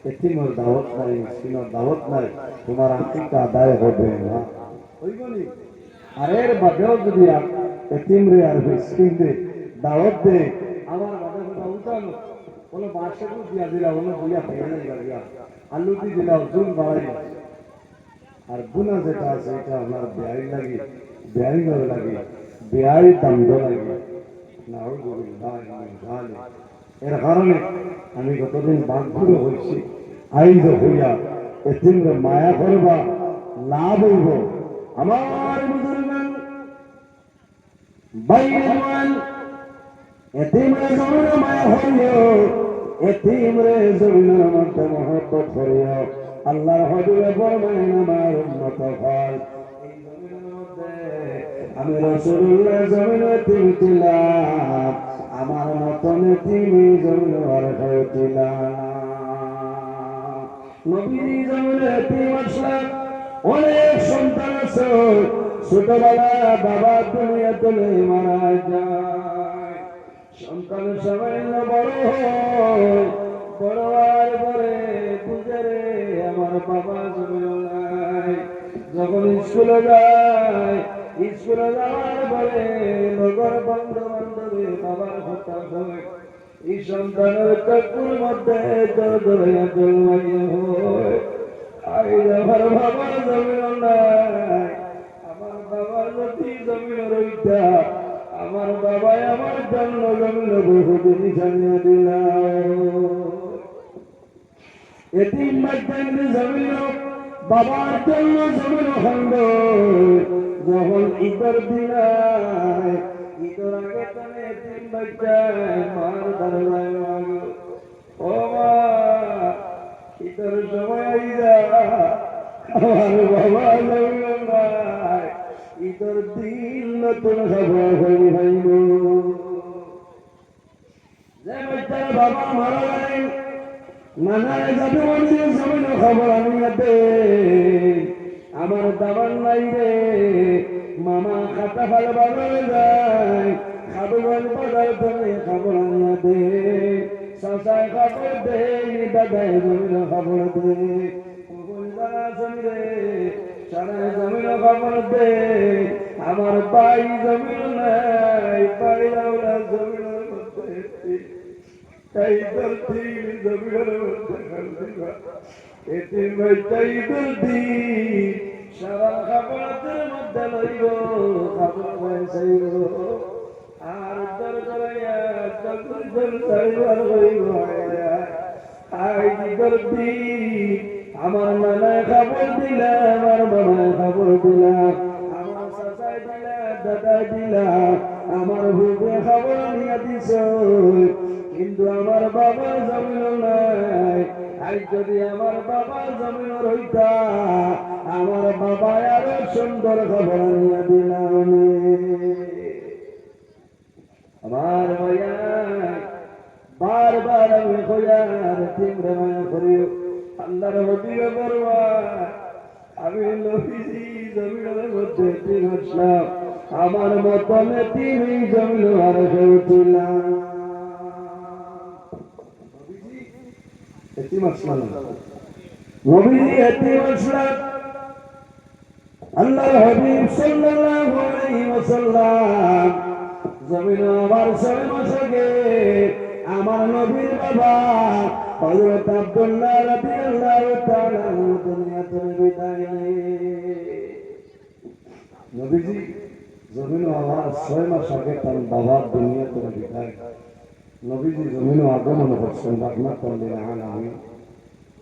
এতিমের দাওয়াত নাই, মিসকিনের দাওয়াত নাই, তোমার আকিকা আদায় হবে না, হইব নি? আর এর বাদেও যদি এতিমরে আর মিসকিনরে দাওয়াত দেয়, আমার বাদে কথা উঠানো কোনো বাসাকে দিয়া দিলা, কোনো বইয়া খেয়ে দিয়া আলু দিয়ে দিলা, জুন বাড়াই, আর গুণা যেটা আছে এটা আমার বেয়াই লাগে, বেয়াই লাগে, বেয়াই দান্ড লাগে। এর কারণে আমি কতদিন বাঘগুলো হয়েছি, আইজ হইয়া এতিমরে মায়া করবা লাভ হইব। আমার বুজুর্গান বাইরে এতিমরে জমিনে মায়া হইও, এতিমরে জমিনের মধ্যে মহব্বত করিও। আল্লাহর হবিবে ফরমায়েন আমার উম্মত হল, এই জমিনের মধ্যে আমি রাসূলুল্লাহ জমিনে এতিম ছিলাম, আমার মতন এতিম জমিনে আর হইছিলাম। নবী জমিনে এতিম আসলাম, অনেক সন্তান আছে, ছোটবেলা বাবা দুনিয়া তুলে মারা যায়, সন্তান সবাই বড় হয়, বড় আর পরে বুঝে রে আমার বাবা জমিও নাই। যখন স্কুলে যায়, স্কুলে যাওয়ার পরে নগর বন্ধু বান্ধবী বাবার কথা হয়, এই সন্তানের চকুর মধ্যে দরদরিয়া জন্মাইয়া হয়, আমার বাবার জমিও নাই, আমার বাবার নদী জমিন রইতা, আমার বাবাই আমার জন্য জমিন বহুদিন জানিয়ে দিলাম। এতিম বাচ্চাকে জমিন বাবার জন্য জমিন খন্ড, যখন ঈদের দিনায় ঈদের আগে তাহলে এতিম বাচ্চায় মার দরজায় মাগ, ও মা ঈদের সময় আইয়া আমার বাবা জমিন নাই, ঈদের দিন নতুন খবর হইব। যে বাচ্চার বাবা মারা যায় মানায় যাবে মন্দির জমিন খবর আনিয়াতে আমার দাবার নাই রে মামা খাতা ফাল বাজারে যায় খাবো বাজার ধরে খবর আনিয়াতে সাসায় খবর দে দাদায় জমিন খবর দে সারা জমিন খবর দে আমার বাই জমিন নাই বাইরা জমিনের মধ্যে তাই ধরতি জমিনের মধ্যে দিবা এতে তাই ধরতি সারা খবরের মধ্যে লইব খবর পাইছাইব আর দর করাইয়া দর সাইবার হইব আই ধরতি আমার নানা খবর দিলা আমার বাবা খবর দিলা আমার চাচাই দিলা দাদা দিলা আমার ভূপে খবর নিয়ে দিছ কিন্তু আমার বাবা জমিন নাই আজ যদি আমার বাবা জমিন রইতা আমার বাবা আরো সুন্দর খবর নিয়ে দিলাম আমার ভাইয়া বারবার আমি খোঁজার তিনটা মায়া করিও আল্লাহর হদিয়ে বলবা আমি নবীজি জমিনের মধ্যে তিন আসলাম আমার মতনে তিনি জমিন আর উঠিলাম নবীজি এতিম আসলাম আল্লাহর হাবিব সাল্লাল্লাহু আলাইহি ওয়াসাল্লাম জমিন আমার 6 মাস আগে আমার নবীর বাবা হযরত আব্দুল্লাহ রাদিয়াল্লাহু তাআলা দুনিয়া থেকে বিদায় নেয় নবীজি জমিন আমার 6 মাস আগে তার বাবা দুনিয়া থেকে বিদায় নবীজি জমিন আগমন করছেন রাহমাতুল লিল আলামিন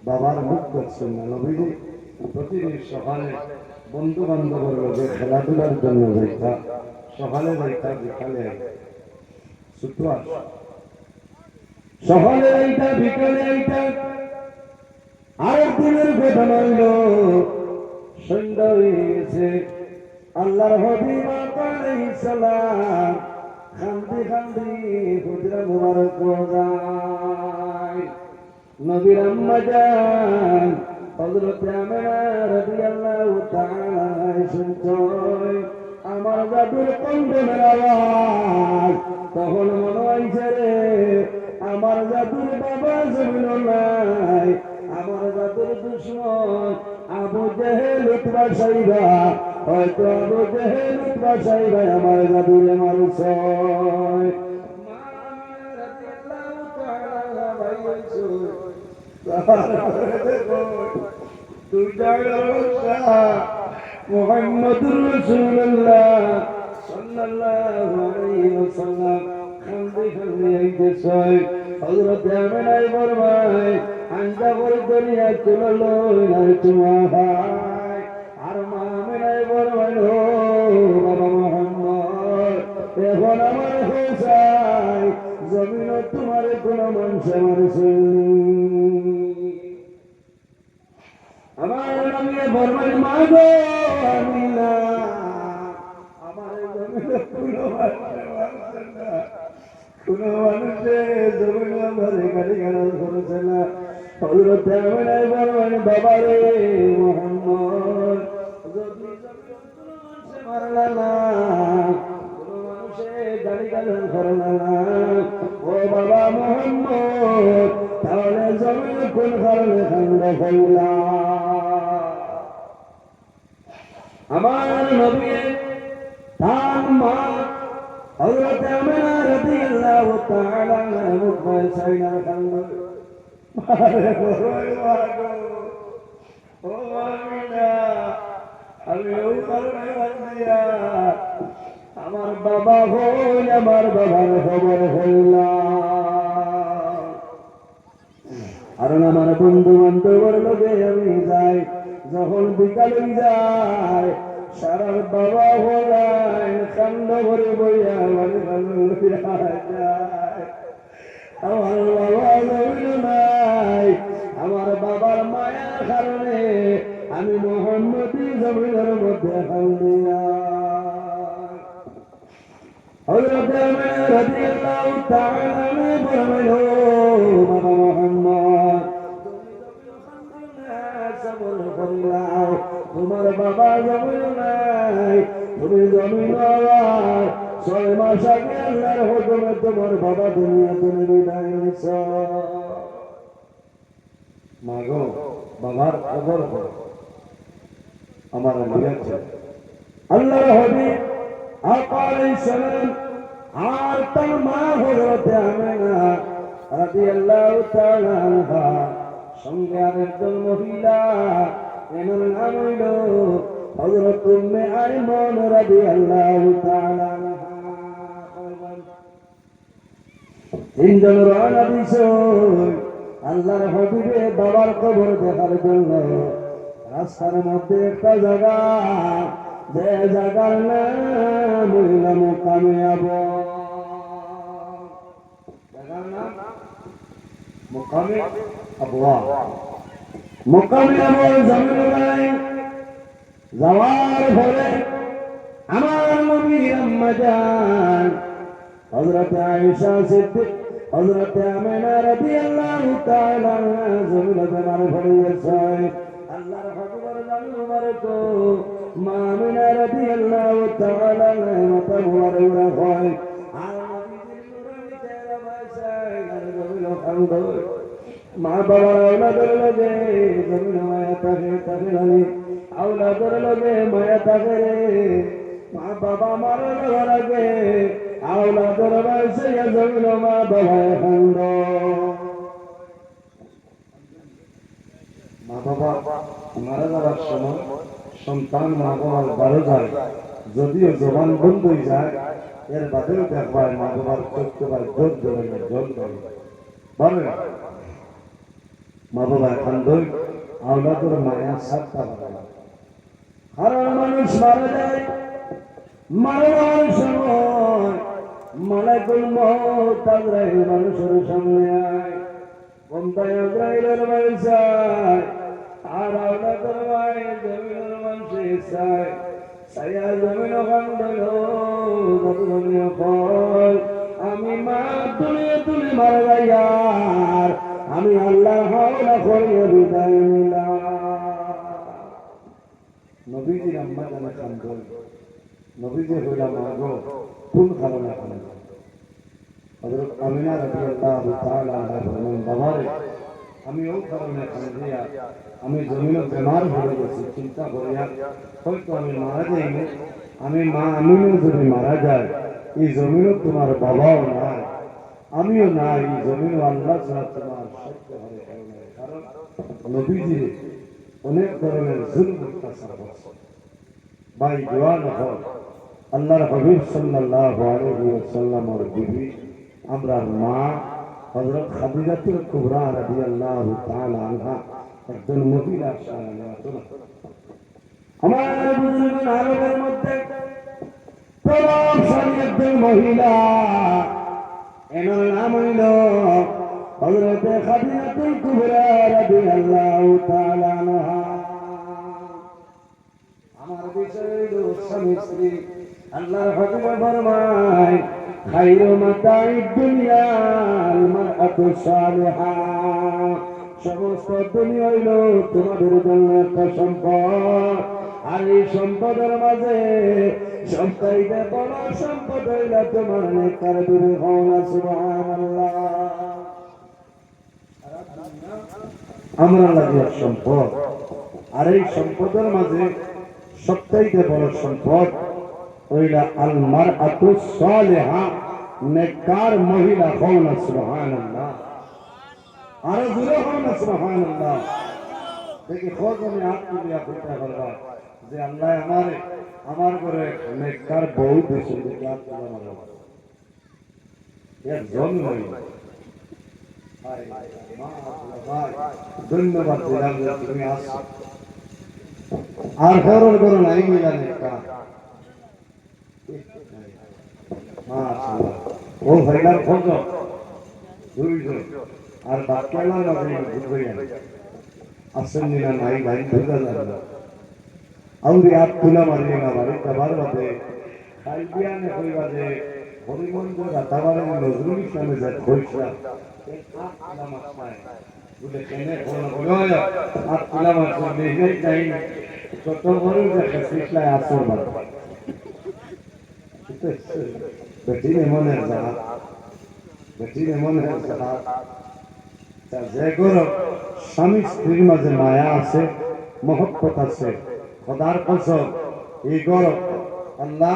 বাবার মুখ করছেন না নবীজি প্রতিদিন সকালে বন্ধু বান্ধবের লগে খেলাধুলার জন্য যাইতা সকালে যাইতা বিকালে ছুটু সকালে এইটা বিকালে এইটা আরেকদিনের ঘটনা হইল সন্ধ্যা হয়ে গেছে আল্লাহর হাবিব আলাইহিস সালাম খান্দি খান্দি হুজরা মুবারক যায় নবীর আম্মা জান হযরত আমিনা রাদিয়াল্লাহু তাআলা শুনতই আমার জাদুর কণ্ঠের আওয়াজ তখন মনে হইছে রে আমার জাদুর বাবা জমিন নাই আমার জাদুর দুশ্মন আবু জেহেল উতবা সাইবা হয়তো আবু জেহেল উতবা সাইবা আমার জাদুরে মানুষ মুহাম্মদুর রাসূলুল্লাহ সাল্লাল্লাহু আলাইহি ওয়াসাল্লাম খান্দি খান্দি আইতেছে হযরত আমিনাই বরমাই আন্দা করে দুনিয়া চললো না তোমার আর মা আমিনাই বরমাই ও বাবা মুহাম্মদ এখন আমার হোসাই জমিন তোমার কোন মানুষ মারছে আমার নামে বরমাই মা গো আমিনা আমার জমিন কোন মানুষে জমিন ঘরে গাড়ি গাড়ি করেছে না হযরত আমিনাই বরমাই বাবা রে মুহাম্মদ যদি জমিন কোন মানুষে মারলা না কোন মানুষে গাড়ি গাড়ি করলা না ও বাবা মুহাম্মদ তাহলে জমিন কোন কারণে ঠান্ডা হইলা আমার নবী তার মা হযরত আমিনা রাদিয়াল্লাহু তাআলা মুখে সাইনা কান্না আরে ওই মাগো ও আমিনা আমি ওই কারণে বাঁধিয়া আমার বাবা হই আমার বাবার খবর হইলা আর আমার বন্ধু বান্ধবের লগে আমি যাই যখন বিকালে যায় সারার বাবা হলাই কান্দ ভরে বইয়া যায় আমার বাবা জমিল নাই আমার বাবার মায়ার কারণে আমি মুহাম্মদী জমিনের মধ্যে কান্দিয়া হযরত আমিনা রাদিয়াল্লাহু তাআলা বলেন ও বাবা মুহাম্মদ কবর করিলাম তোমার বাবা জমিন নাই তুমি জমিন আবার 6 মাস আগে আল্লাহর হুকুমে তোমার বাবা দুনিয়া তুমি বিদায় নিছ মাগো বাবার কবর করো আমার নিয়েছে আল্লাহর হাবিব আপা আলাইহিস সালাম আর তার মা হযরত আমিনা রাদিয়াল্লাহু তাআলা আনহা সঙ্গে আরেকজন মহিলা এনার নাম হইল হযরত উম্মে আইমান রাদিয়াল্লাহু তাআলা আনহা তিনজন রওনা দিছে আল্লাহর হাবিবের বাবার কবর দেখার জন্য রাস্তার মধ্যে একটা জায়গা যে জায়গার নাম হইল মুকামে আবু জায়গার নাম মুকামে আবওয়া মুকামে আবু জমিন নাই যাওয়ার পরে আমার নবীর আম্মা জান হযরত আয়েশা সিদ্দিক হযরত আমিনা রাদিয়াল্লাহু তাআলা আনহা জমিনে বেমার পড়ে গেছে আল্লাহর হাবিবের জান মুবারক মা আমিনা রাদিয়াল্লাহু তাআলা আনহা মাথা মুবারক হয় আর নবীজির নুরানি চেহারা বাসায় জমিনে কান্দে মা বাবার আওলাদের লগে জমিনে মায়া থাকে তাহলে আওলাদের লগে মায়া থাকে মা বাবা মারার আগে আওলাদের বয়সে জমিন মা বাবায় খন্ড মা বাবা মারা যাওয়ার সময় সন্তান মা বাবার বারো যায় যদিও জবান বন্ধ হয়ে যায় এর বাদেও দেখবায় মা বাবার চোখতে পারে জোর জোরে জল ধরে বলে মা বাবা খন্ড আওলাদের মায়া সাতটা পারে কারণ মানুষ মারা যায় মারা যাওয়ার সময় মালাকুল মউত আজরাইল মানুষের সামনে আয় বন্দায় আজরাইলের বাড়িসায় আর আওলাদের বাড়ি জমিনের মানুষে চায় সায়া জমিন কান্দল জমিন ফল আমি মা তুলে তুলে মারা যাই আর আমি আল্লাহ হাওলা করিয়ে বিদায় নিলাম নবীজির আম্মা জানে কান্দল নবীজি হইলাম মাগো কোন কারণে কান্দল হযরত আমিনা রাদিয়াল্লাহু তাআলা আনহা বলেন বাবারে আমি ওই কারণে কান্দিয়া আমি জমিনে বেমার হয়ে গেছি চিন্তা করিয়া হয়তো আমি মারা যাইনি আমি মা আমিনও যদি মারা যায় এই জমিনও তোমার বাবাও নাই আমিও নাই এই জমিনও আল্লাহ ছাড়া তোমার সত্য হবে কারণ নবীজি অনেক ধরনের জুলম অত্যাচার করছে ভাই জওয়ান হল আল্লাহর হাবিব সাল্লাল্লাহু আলাইহি ওয়াসাল্লামের বিবি আমরার মা হযরত খাদিজাতুল কুবরা রাদিয়াল্লাহু তাআলা আনহা একজন মহিলা আমার বুজুর্গ আরবের মধ্যে প্রভাবশালী একজন মহিলা এনার নাম হইল হযরত খাদিজাতুল কুবরা রাদিয়াল্লাহু তাআলা আনহা আমার বিষয় হইল স্বামী স্ত্রী আল্লাহর হাবিব ফরমায় খায়রু মাতাঈদ দুনিয়া আল মারআতু সালিহা সমস্ত দুনিয়া হইল তোমাদের জন্য একটা সম্পদ আর এই সম্পদের মাঝে সবচাইতে বড় সম্পদ হইল তোমার নেককার বীর হওয়া সুবহানাল্লাহ আমরা লাগে সম্পদ আর এই সম্পদের মাঝে সবচাইতে বড় সম্পদ হইল আল মারআতু সালিহা নেককার মহিলা হওয়া সুবহানাল্লাহ আর জুড়ে হওয়া সুবহানাল্লাহ দেখি খোঁজ আমি হাত তুলিয়া চিন্তা করবা যে আল্লাহ আমার ঘরে নেককার বউ দিয়েছে দেখি হাত তুলা মারবা একজন নয় ধন্যবাদ দিলাম যে তুমি আসছো আর হরর করো নাই মিলা নেককার ও ভাইলার খোঁজ দুইজন আর বাক্যালা নবী বুঝবেন আসেন না নাই ভাই বুঝা যাবে আউরি আপ তুলা মারলি না বাড়ি যাবার বাদে কালবিয়ানে কইবা যে হরিমন্দির রাতাবারে নজরুল ইসলামে যে কইছা এক আট নামাজ পায় বলে কেনে কোন বলে আর তুলা মাছ দেখে যাই ছোট বড় দেখে শিখলাই আসর বাদ বেটি মনের জাহাজ বেটি মনের জাহাজ তা যে গরো স্বামী স্ত্রীর মাঝে মায়া আছে মহব্বত আছে খোদার কসম এই গরো আল্লাহ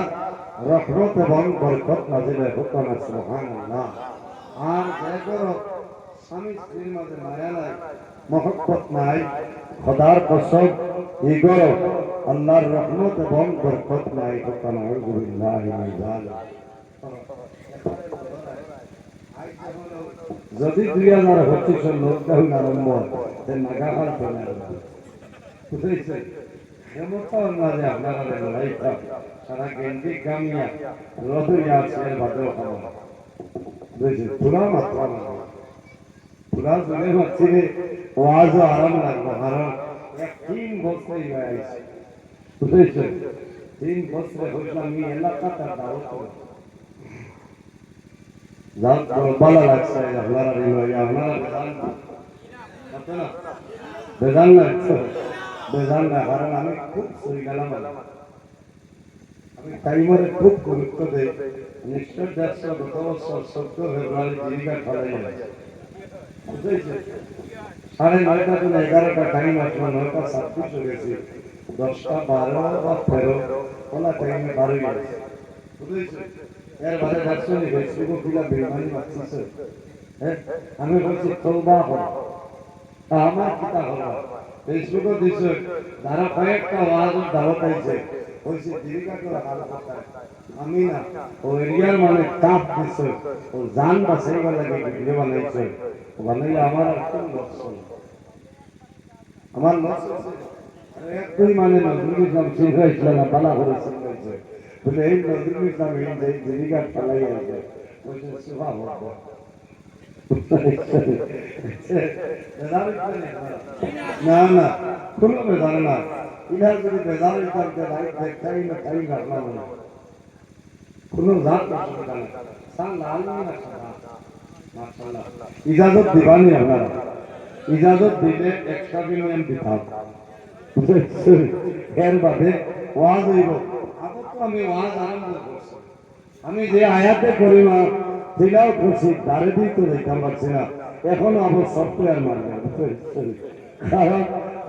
রহমত এবং বরকত নাজিলের হুকুম আছে সুবহানাল্লাহ আর যে গরো স্বামী স্ত্রীর মাঝে মায়া নাই মহব্বত নাই খোদার কসম এই গরো আল্লাহর রহমত এবং বরকত নাই হুকুম আউযুবিল্লাহি মিন যালিক যদি 2025 লকডাউন আরম্ভ হয় নাগাহাল চলে আসবে বুঝেছে এমন মাঝে আপনারা লড়াই সারা গেন্দি গামিয়া রদুয়া আছে বাদেও খাওয়া বুঝেছে পুরা মাত্রা পুরা জনে মারছে ওয়াজও আরাম লাগবে কারণ 3 বছরই হয়েছে বুঝেছে 3 বছর হইলাম আমি এলাকাটা দাওয়াত করে যার ভালো লাগছে আপনারা আপনারা বেজান লাগছে বেজান না কারণ আমি খুব সই গেলাম আমি টাইমারে খুব গুরুত্ব দেই নিশ্চয় 150 গত বছর 14 ফেব্রুয়ারি জীবিকা ফলাই বুঝেছে 9:30টা থেকে 11টা টাইম আসলো 9টা 26 হয়ে গেছে 10টা 12 বা 13 ওলা টাইমে 12 গেছে বুঝেছে এর বারে দর্শনী ফেসবুকে খুলে বেমানি মারছে আমি বলছি তওবা করো আমার কিতা হলো ফেসবুকে দিছে যারা কয়েকটা ওয়াজ দাওয়াত আইছে কইছে জীবিকা করে হাল কথা আমি না ও এরিয়ার মানে কাপ দিছে ও জান বাঁচাইবার লাগে ভিডিও বানাইছে বানাইলে আমার আর কোন লস আমার লস আছে একদমই মানে নজরুল ইসলাম সিং হয়েছিল না বালা করে সিং হয়েছে বলে এই নজরুল ইসলাম এই যে জীবিকা ফেলাই আছে কইছে সুভা হবো না না কোনো বেজার না ইহার যদি বেজার করতে লাইট দেখতাই না তাই রাখলাম না কোনো জাত অসুবিধা নেই সান লাল না মাশাআল্লাহ ইজাজত দিবানি আপনারা ইজাজত দিলে এক্সট্রা প্রিমিয়াম দিতাম এর বাদে ওয়াজ হইব আবার তো আমি ওয়াজ আরম্ভ করছি আমি যে আয়াতে পরিমাণ দিলাও করছি দাঁড়ে দিয়ে তো দেখতাম পাচ্ছি না এখনো আবার সফটওয়্যার মারবে কারণ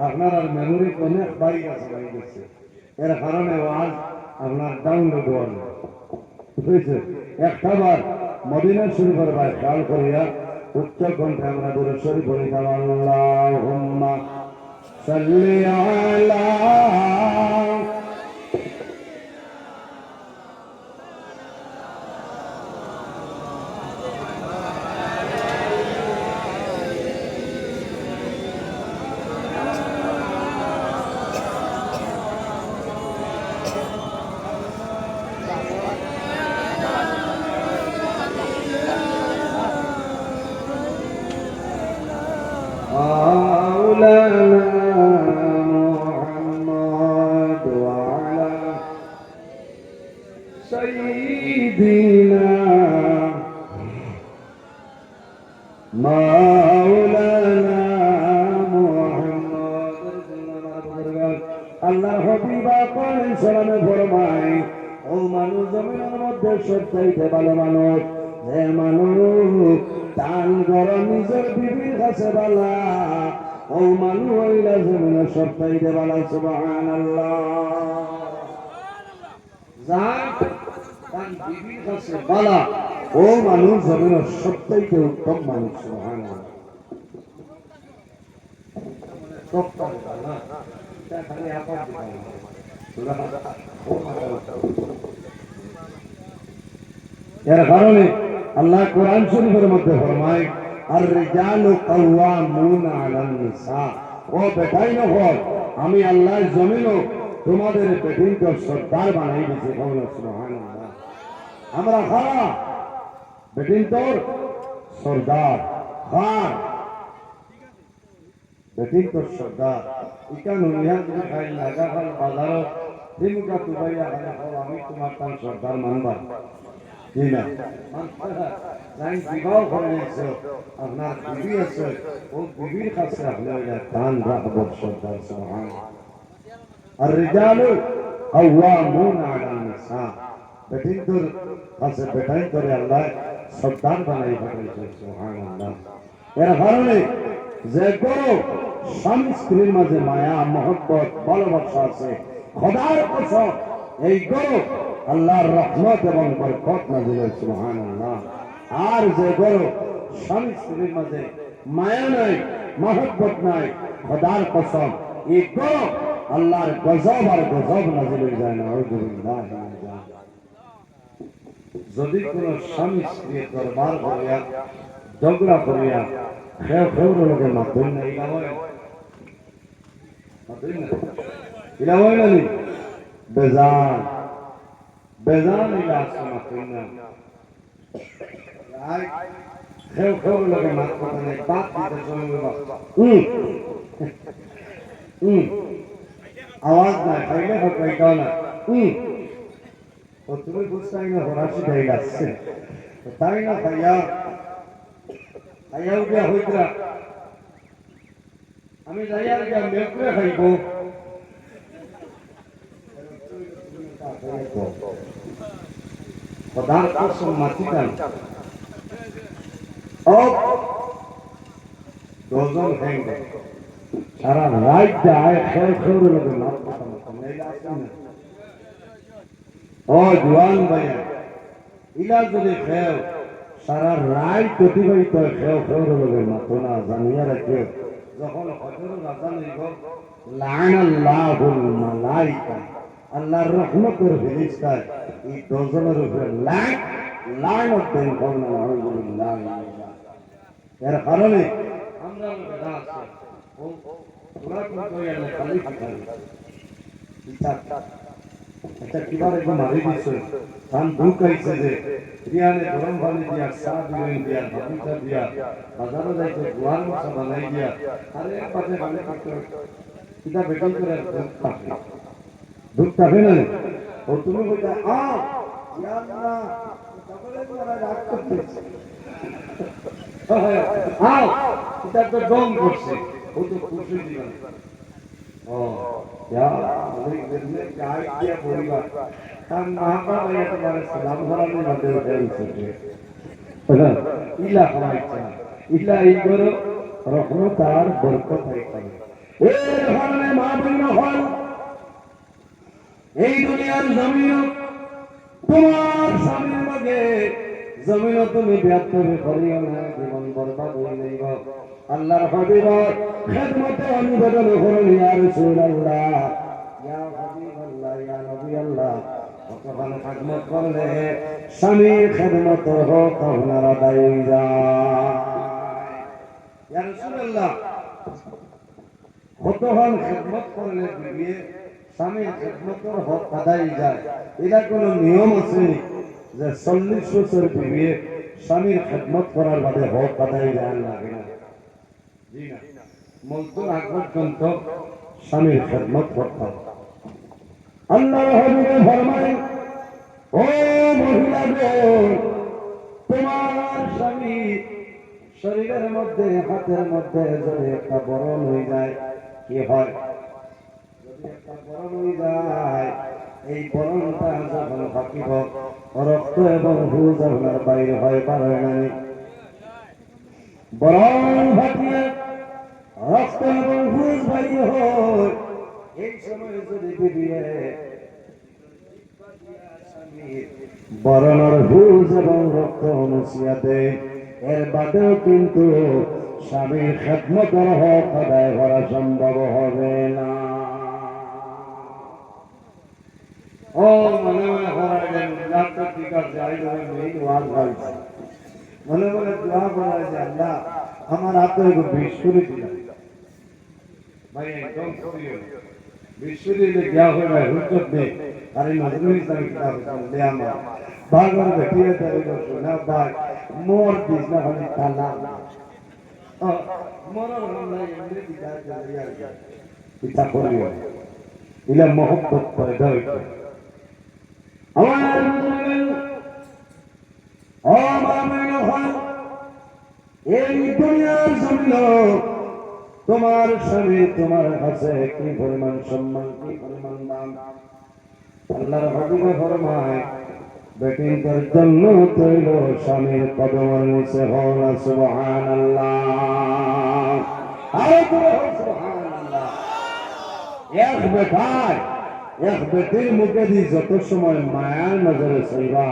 আপনার আর মেমোরি অনেক বাইক আছে হয়ে গেছে এর কারণে ওয়াজ আপনার ডাউনলোড হওয়ার বুঝেছে একটা বার মদিনা শরীফের ভাই খেয়াল করিয়া উচ্চ কণ্ঠে আমরা দূরে শরীফ বলিতাম আল্লাহুম্মা সাল্লি আলা سيدنا مولانا محمد আল্লাহর হাবিব আপনি সালামে ফরমায় ও মানুষ জমিনের মধ্যে সবচাইতে ভালো মানুষ যে মানুষ দান করে নিজের বিবির কাছে বালা ও মানুষ হইলা জমিনের সবচাইতে ভালো সুবহানাল্লাহ বিবির কাছে বালা ও মানুষ জমিনের সবচাইতে উত্তম মানুষ সুবহানাল্লাহ এর কারণে আল্লাহ কোরআন শরীফের মধ্যে ফরমায় আর রিজালু কাওয়ামুনা আলান নিসা ও বেটাই নহল আমি আল্লাহর জমিনও তোমাদের বেটিনকে সর্দার বানাই দিয়েছি সুবহানাল্লাহ আমরা খারা বেটিন তোর সর্দার খান বেটিন তোর সর্দার ইকান উনিহান যদি খাই লাগা খাল বাজারত দিমুকা তুবাইয়া খানা খাও আমি তোমার তার সর্দার মানবা জি না যাই বিবাহ করে নিয়েছে আপনার বিবি আছে ও বিবির কাছে আপনি কান রাখবেন সন্তান সুবহানাল্লাহ আর রিজালু قوامون على النساء বেটিনদের কাছে বেটাই করে আল্লাহ সর্দার বানাই পাঠাইছে সুবহানাল্লাহ এর কারণে যে কোনো স্বামী স্ত্রীর মাঝে মায়া মহব্বত ভালোবাসা আছে খোদার কসম এই গরু আল্লাহর রহমত এবং বরকত নাযিল হয় সুবহানাল্লাহ আর যে গরু স্বামী স্ত্রীর মাঝে মায়া নাই মহব্বত নাই খোদার কসম এই গরু আল্লাহর গজব আর গজব নাযিল হয়ে যায় না আউযুবিল্লাহ যদি কোনো স্বামী স্ত্রী দরবার করিয়া ঝগড়া করিয়া খেউর লোকের মাধ্যমে না ইলা হয় না বেজান বেজান ইলা আছে মাধ্যমে না খেউর লোকের মাধ্যমে না বাদ দিতে চলবে আওয়াজ নাই খাইলে খাইকাও না ও তুমি বুঝতে না হরাসি খাই লাগছে তাই না খাইয়া উঠিয়া হইতরা আমি যাইয়া গিয়া মেঘরে খাইব প্রধান কসম মাতিতাম ও দশজন হ্যাং সারা রাত যায় খেয়ে লোকের মাত ও জোয়ান ভাইয়া ইলা যদি খেও সারা রাত অতিবাহিত খেও লোকের মাত না জানিয়া রাখে যখন হজর রাজা নিব লানাল্লাহুল মালাইকা আল্লাহর রহমতের ফেরেশতায় এই দশজনের উপরে লানত দেন করুন আলহামদুলিল্লাহ এর কারণে আমরা বেদা আছে ও পুরা কিন্তু এর খালি খালি আচ্ছা কিভাবে মারি দিচ্ছে কান ঢুকাইছে যে বিয়ানে গরম পানি দিয়া চা দিলেন দিয়া ভাবিটা দিয়া বাজারে যাইতে গোয়ার মশা বানাই দিয়া আরে পাশে পানি কাটতে কিতা বেটি করে দুধ থাকে না ও তুমি বলতে আও ইয়া আল্লাহ তাহলে তোমরা রাগ করতেছ আও কিতা তো দম করছে ও তো খুশি দিল ও ইয়া ওই দিনে চাই দিয়া পরিবার তার নামটা ভাইয়া তোমার সালাম হারানোর মধ্যে উঠেছে ইলা খাওয়াইছে ইলা এই করো রহমত আর বরকত হইছে এই ধরনের মা বোন হল এই দুনিয়ার জমিন তোমার স্বামীর মাঝে জমিন তুমি ব্যর্থ করিও না জীবন বরবাদ হয়ে যাইব আল্লাহর হাবিবের খেদমতে নিবেদন করুন ইয়া রাসূলুল্লাহ ইয়া হাবিবাল্লাহ ইয়া নবী আল্লাহ কতক্ষণ খেদমত করলে স্বামীর খেদমত হোক আপনার আদায় যায় ইয়া রাসূলুল্লাহ কতক্ষণ খেদমত করলে বিবিয়ে স্বামীর খেদমতের হক আদায় যায় এটা কোনো নিয়ম আছে যে 40 বছর বিবিয়ে স্বামীর খেদমত করার বাদে হক আদায় যায় লাগে না জি না মজদুর আগ পর্যন্ত স্বামীর খেদমত করতে হবে আল্লাহর হাবিবে ফরমায় ও মহিলা গো তোমার স্বামী শরীরের মধ্যে হাতের মধ্যে যদি একটা বরণ হয়ে যায় কি হয় যদি একটা বরণ হয়ে যায় এই বরণটা যখন থাকিব রক্ত এবং হুজ আপনার বাইরে হয় বার হয় না বরণ ফাটিয়ে রক্ত এবং হুজ বাইরে হয় এই সময় যদি বিবিয়ে বরণের হুজ এবং রক্ত মুছিয়া দেয় এর বাদেও কিন্তু স্বামীর খেদমতের হক আদায় করা সম্ভব হবে না ও মনে মনে করা যায় ডাক্তার ঠিক আছে মনে মনে দোয়া করা যায় আল্লাহ আমার হাতে বিষ করে দিলাম ভাই একদম বিশ্বরিলে দেওয়া হয়ে যায় হুজত নেই আর এই নজরুল ইসলাম কিতাব দে আমার বারবার বেটিয়ে দেয় শোনা ভাই মোর দিস না হলে তালা মরার হল্লা এমনি বিদায় চলে যায় ইচ্ছা করিও ইলা মহব্বত পয়দা হইছে আমার বুঝল তোমার স্বামী তোমার কাছে কি পরিমাণ সম্মান, কি পরিমাণ দাম। আল্লাহর হাবিবে ফরমায় বেটির জন্য তৈল স্বামীর কদমের নিচে হল সুবহানাল্লাহ। আরে সুবহানাল্লাহ। এক বেটায় এক বেটির মুখে দিয়ে যত সময় মায়ার নজরে চলবা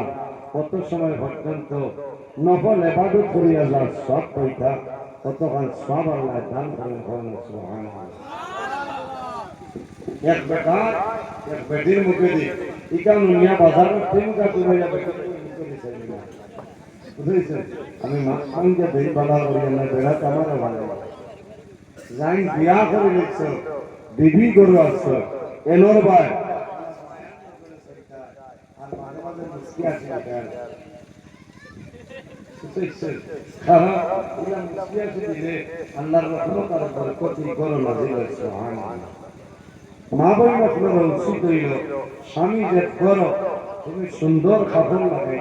কত সময় পর্যন্ত নফল ইবাদত করিয়া যা সব পয়সা কতক্ষণ সব আল্লাহ দান করেন সুবহানাল্লাহ। এক বেটা এক বেটির মুখে দিয়ে ইকান মিয়া বাজারের তিনটা তুলাইয়া বেটির মুখে দিয়ে না বুঝেছেন। আমি মাঝখানকে দেই বাধা করিয়া না বেড়া আমারও ভালো যাই বিয়া করে লিখছ বিবি গরু আসছ এলোর ভাই আর মাঝে মাঝে মুসকি আসে আল্লাহর রহমত আর বরকত গরু নাজিল হয়েছে। সুবহানাল্লাহ। মা বোন আপনারা উচিত হইল স্বামী যে করো তুমি সুন্দর কাপড় লাগাই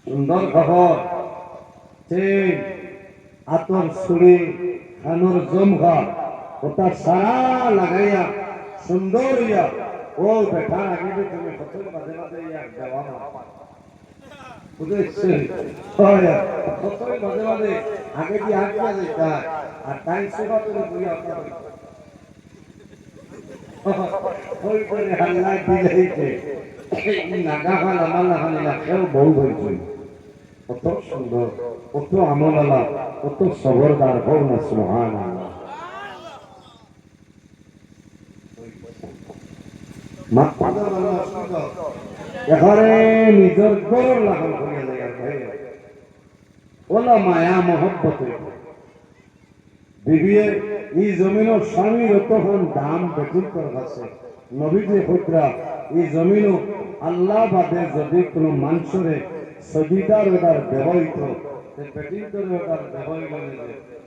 সুন্দর কাপড় চেন আতর ছুরি খানোর জমঘা ওটা সারা লাগাইয়া সুন্দর ইয়া ও বেটার আগে যে তুমি কতই মাঝে মাঝে ইয়া দেওয়া বুঝেছেন কতই মাঝে মাঝে আগে দিয়ে আগে যেটা আর টাইম সেবা করে বই আপনার ওই করে হাল্লা দিলেইছে নাগা খান আমার না খান কেউ বউ বলছে কত সুন্দর কত আমলালা কত সবরদার হোক না সুবহানাল্লাহ। এখানে নিজের গৌর লাগান করিয়া যায় ওলা মায়া মহব্বত বিবিয়ে এই জমিনও স্বামীর তখন দাম বেটির কাছে নবীজি হইতরা এই জমিনও আল্লাহ বাদে যদি কোনো মানুষের সজিদার ওটার ব্যবহৃত বেটির করে ওটার ব্যবহৃত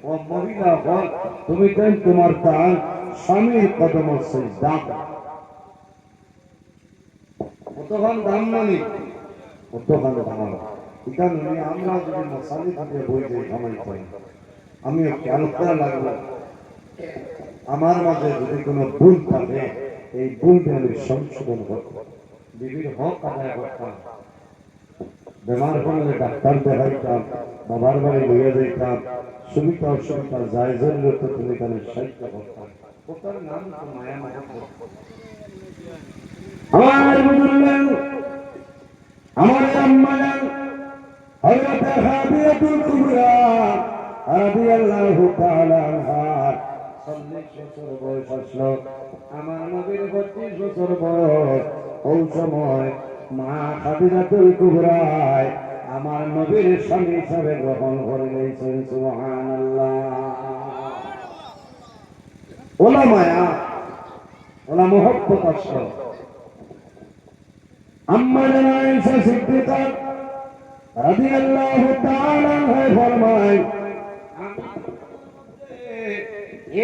ও মহিলা হল তুমি কেন তোমার তার স্বামীর কদম দাম কতক্ষণ দাম মানি কতক্ষণ দাম এখানে আমরা যদি মশালি থেকে বই যাই কামাই পাই আমি খেয়াল করা লাগলো আমার মাঝে যদি কোনো ভুল থাকে এই ভুলটি আমি সংশোধন করব বিবির হক আদায় করতাম বেমার হলে ডাক্তার দেখাইতাম বাবার বাড়ি লইয়া যাইতাম সুবিধা অসুবিধা যাই জরুরত তুমি এখানে সাহিত্য করতাম ওটার নাম তো মায়া মহব্বত। আমার বুঝলেন আমার আম্মা জান হযরত খাদিজাতুল কুবরা রাদিয়াল্লাহু তাআলা আনহা 40 বছর বয়স আসলো আমার নবীর 32 বছর বয়স ওই সময় মা খাদিজাতুল কুবরা আমার নবীর স্বামী হিসাবে গ্রহণ করে নিয়েছেন সুবহানাল্লাহ। ওলা মায়া ওলা মহব্বত আসলো আম্মা জান আয়েশা সিদ্দিকা রাদিয়াল্লাহু তাআলা আনহা ফরমায়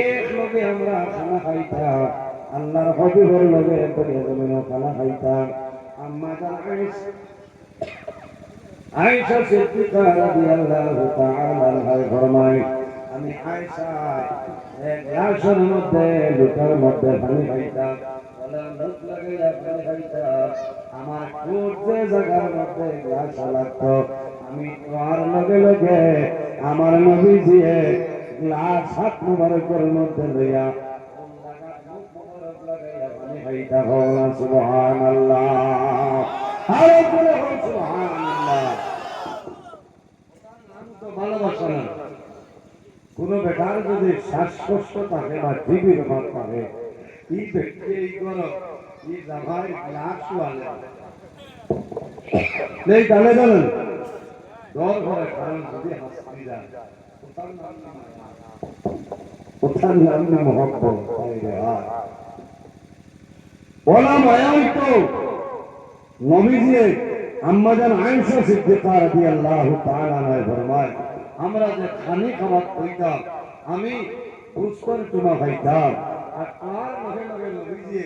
এক লগে আমরা খানা খাইতাম আল্লাহর হাবিবের লগে একদিন জমিনে খানা খাইতাম আম্মা জান আয়েশা সিদ্দিকা রাদিয়াল্লাহু তাআলা আনহা ফরমায় আমি আয়েশা এক গ্লাসের মধ্যে লুটার মধ্যে পানি খাইতাম ভোক লাগে পানি খাইতাম আমার খুব যে জায়গার মধ্যে গ্লাস লাগতো আমি তোমার লগে লগে আমার নবীজি গ্লাস হাত মুবারকের মধ্যে লইয়া পানি খাইতাম সুবহানাল্লাহ। আরে বলে সুবহানাল্লাহ। নাম তো ভালোবাসা না কোন বেটার যদি শ্বাসকষ্ট থাকে বা জীবির অভাব থাকে এই ব্যক্তি এই করো এই জামাই গ্লাস ওয়ালে নেই তাহলে বলেন দর ঘরে কারণ যদি হাসি যায় ওটার নাম না মহব্বত ওলা মায়াই তো নবীজি আম্মা জান আয়েশা সিদ্দিকা রাদিয়াল্লাহু তাআলা আনহা ফরমায় আমরা যে খানি খাবার কইতাম আমি পুষ্কর চুমা খাইতাম আর আর লগে লগে নবীজি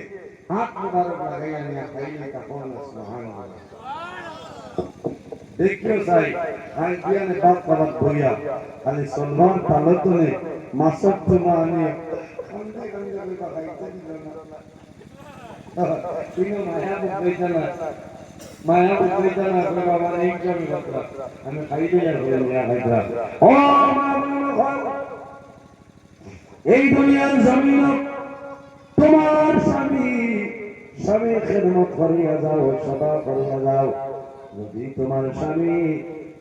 হাত মুবারক লাগাইয়া নিয়া খাইলে তখন সুবহানাল্লাহ। দেখিও চাই আই দিয়ানে বাপ বাপ বইয়া খালি সলমান তালতনে মাসক তোমা আনি কান্দে কান্দে কইতা খাইতে দিল না কিনো মায়া বুঝাইতা না মায়া বুঝাইতা না কই বাবা এই জমি কথা আমি খাইতে যাই না খাইতা ও মামুন এই দুনিয়ার জমিন তোমার স্বামী স্বামী খেদমত করিয়া যাও সদা করিয়া যাও যদি তোমার স্বামী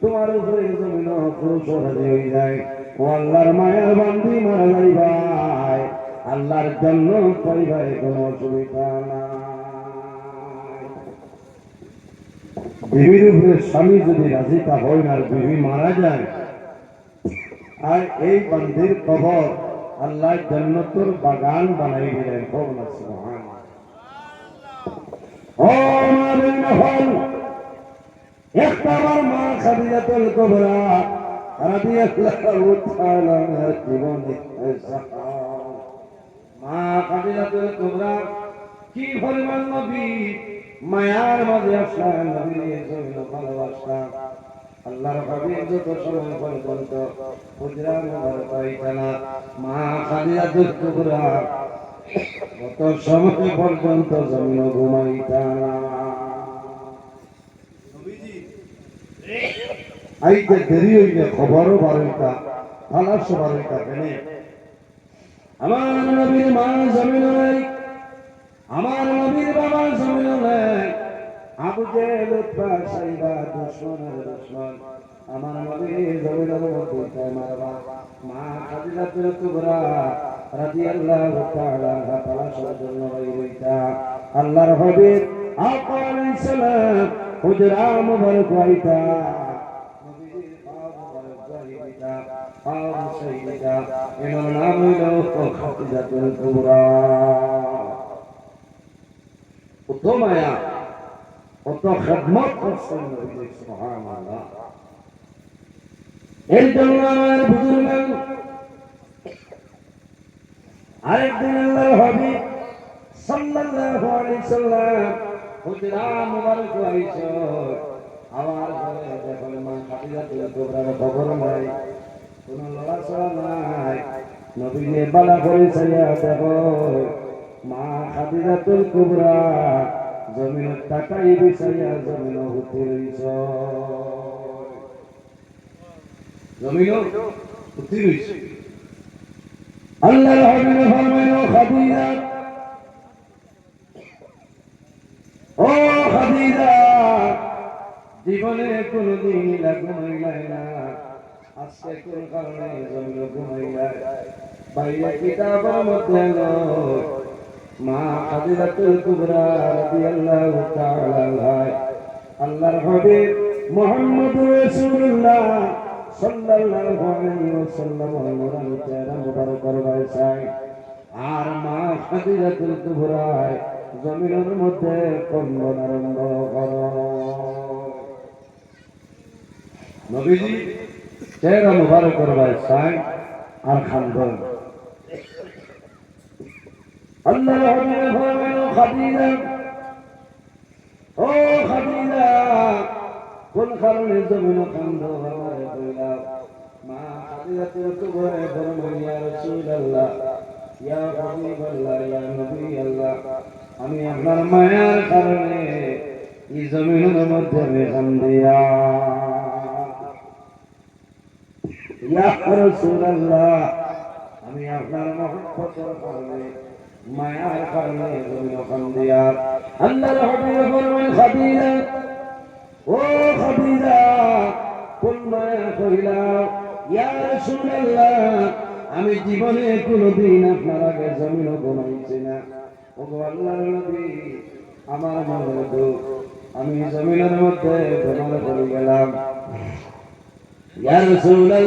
তোমার উপরে জমিন পুরুষ হাজির হয়ে যায় ও আল্লাহর মায়ের বান্দি মারা যাই ভাই আল্লাহর জন্য পরিবারে কোনো অসুবিধা নাই বিবির উপরে স্বামী যদি রাজিতা হয় না বিবি মারা যায় আর এই বান্দির কবর আল্লাহ জান্নাতুর বাগান বানাই দিলেন কবনা সুবহানাল্লাহ ও মাবিন হল একবার মা খাদিজাতুল কুবরা রাদিয়াল্লাহু তাআলা জীবনে মা খাদিজাতুল কুবরা কি পরিমাণ নবী মায়ার মাঝে আসলেন নবীর জন্য ভালোবাসা আল্লাহর হাবিব যত সময় পর্যন্ত হুজরা মুবারক পাইতানা মা খাদিজাতুল কুবরা কত সময় পর্যন্ত জমিন ঘুমাইতানা নবীজি আইতে দেরি হইলে খবরও বারইতা খালাস বারইতা কেন আমার নবীর মা জমিন নাই আমার নবীর বাবা জমিন নাই আবু জেহেল উতবা সাইবা দুশমনের দুশমন আমার নবীর জমিনের মধ্যে মারবা মা খাদিজাতুল কুবরা রাদিয়াল্লাহু তাআলা তালাশের জন্য বাইরেতা আল্লাহর হাবিব আকা আলাইহিস সালাম হুজরা মুবারক হইতা নবীর পাও মুবারক হইতা পাও সাইয়্যিদা এর নাম হলো খাদিজাতুল কুবরা কত মায়া কত খিদমত করছেন নবী সুবহানাল্লাহ এই জন্য আমার বুজুর্গ আরেকদিন আল্লাহর হাবিব সাল্লাল্লাহু আলাইহি সাল্লাম হুজরা মুবারক হইছে আমার ঘরে যখন মা খাদিজাতুল কুবরার খবর নাই কোনো লড়াচড়া নাই নবীকে বালা করে চাইয়া দেখো মা খাদিজাতুল কুবরা জমিন টাকাই বিছাইয়া জমিন হতে রইছ জমিন হতে রইছ আল্লাহর হাবিব ফরমায় খাদিজা ও খাদিজা জীবনে কোনদিন ঘুমাইলাই না আজকে কোন কারণে জমিন ঘুমাইলাই বাইরে কিতাবের মধ্যে মা খাদিজাতুল কুবরা রাদিয়াল্লাহু তাআলা আনহা আল্লাহর হাবিব মুহাম্মদুর রাসূলুল্লাহ সাল্লাল্লাহু আলাইহি ওয়াসাল্লামের নূরানি চেহারা মুবারকের বাইসায় আর মা খাদিজাতুল কুবরা জমিনের মধ্যে কম্বন আরম্ভ করো নবীজি চেহারা মুবারকের বাইসায় আর খান্দন আল্লাহর হাবিব ফরমায় খাদিজা ও খাদিজা কোন কারণে জমিন কান্দ আমারে কইলা মা খাদিজাতুল কুবরা ফরমায় ইয়া রাসূলুল্লাহ ইয়া হাবিবাল্লাহ ইয়া নবী আল্লাহ আমি আপনার মায়ার কারণে এই জমিনের মধ্যে আমি কান্দিয়া ইয়া রাসূলুল্লাহ আমি আপনার মহব্বতের কারণে মায়ার কারণে জমিন কান্দিয়া আল্লাহর হাবিব ফরমায় খাদিজা ও খাদিজা কোন মায়া কইলা ইয়া রাসূলুল্লাহ আমি জীবনে কোনদিন আপনার আগে জমিন ঘুমাইছি না ও আল্লাহর নবী আমার মনে দুঃখ আমি জমিনের মধ্যে ঘুমাতে পড়ে গেলাম ইয়া রাসূলুল্লাহ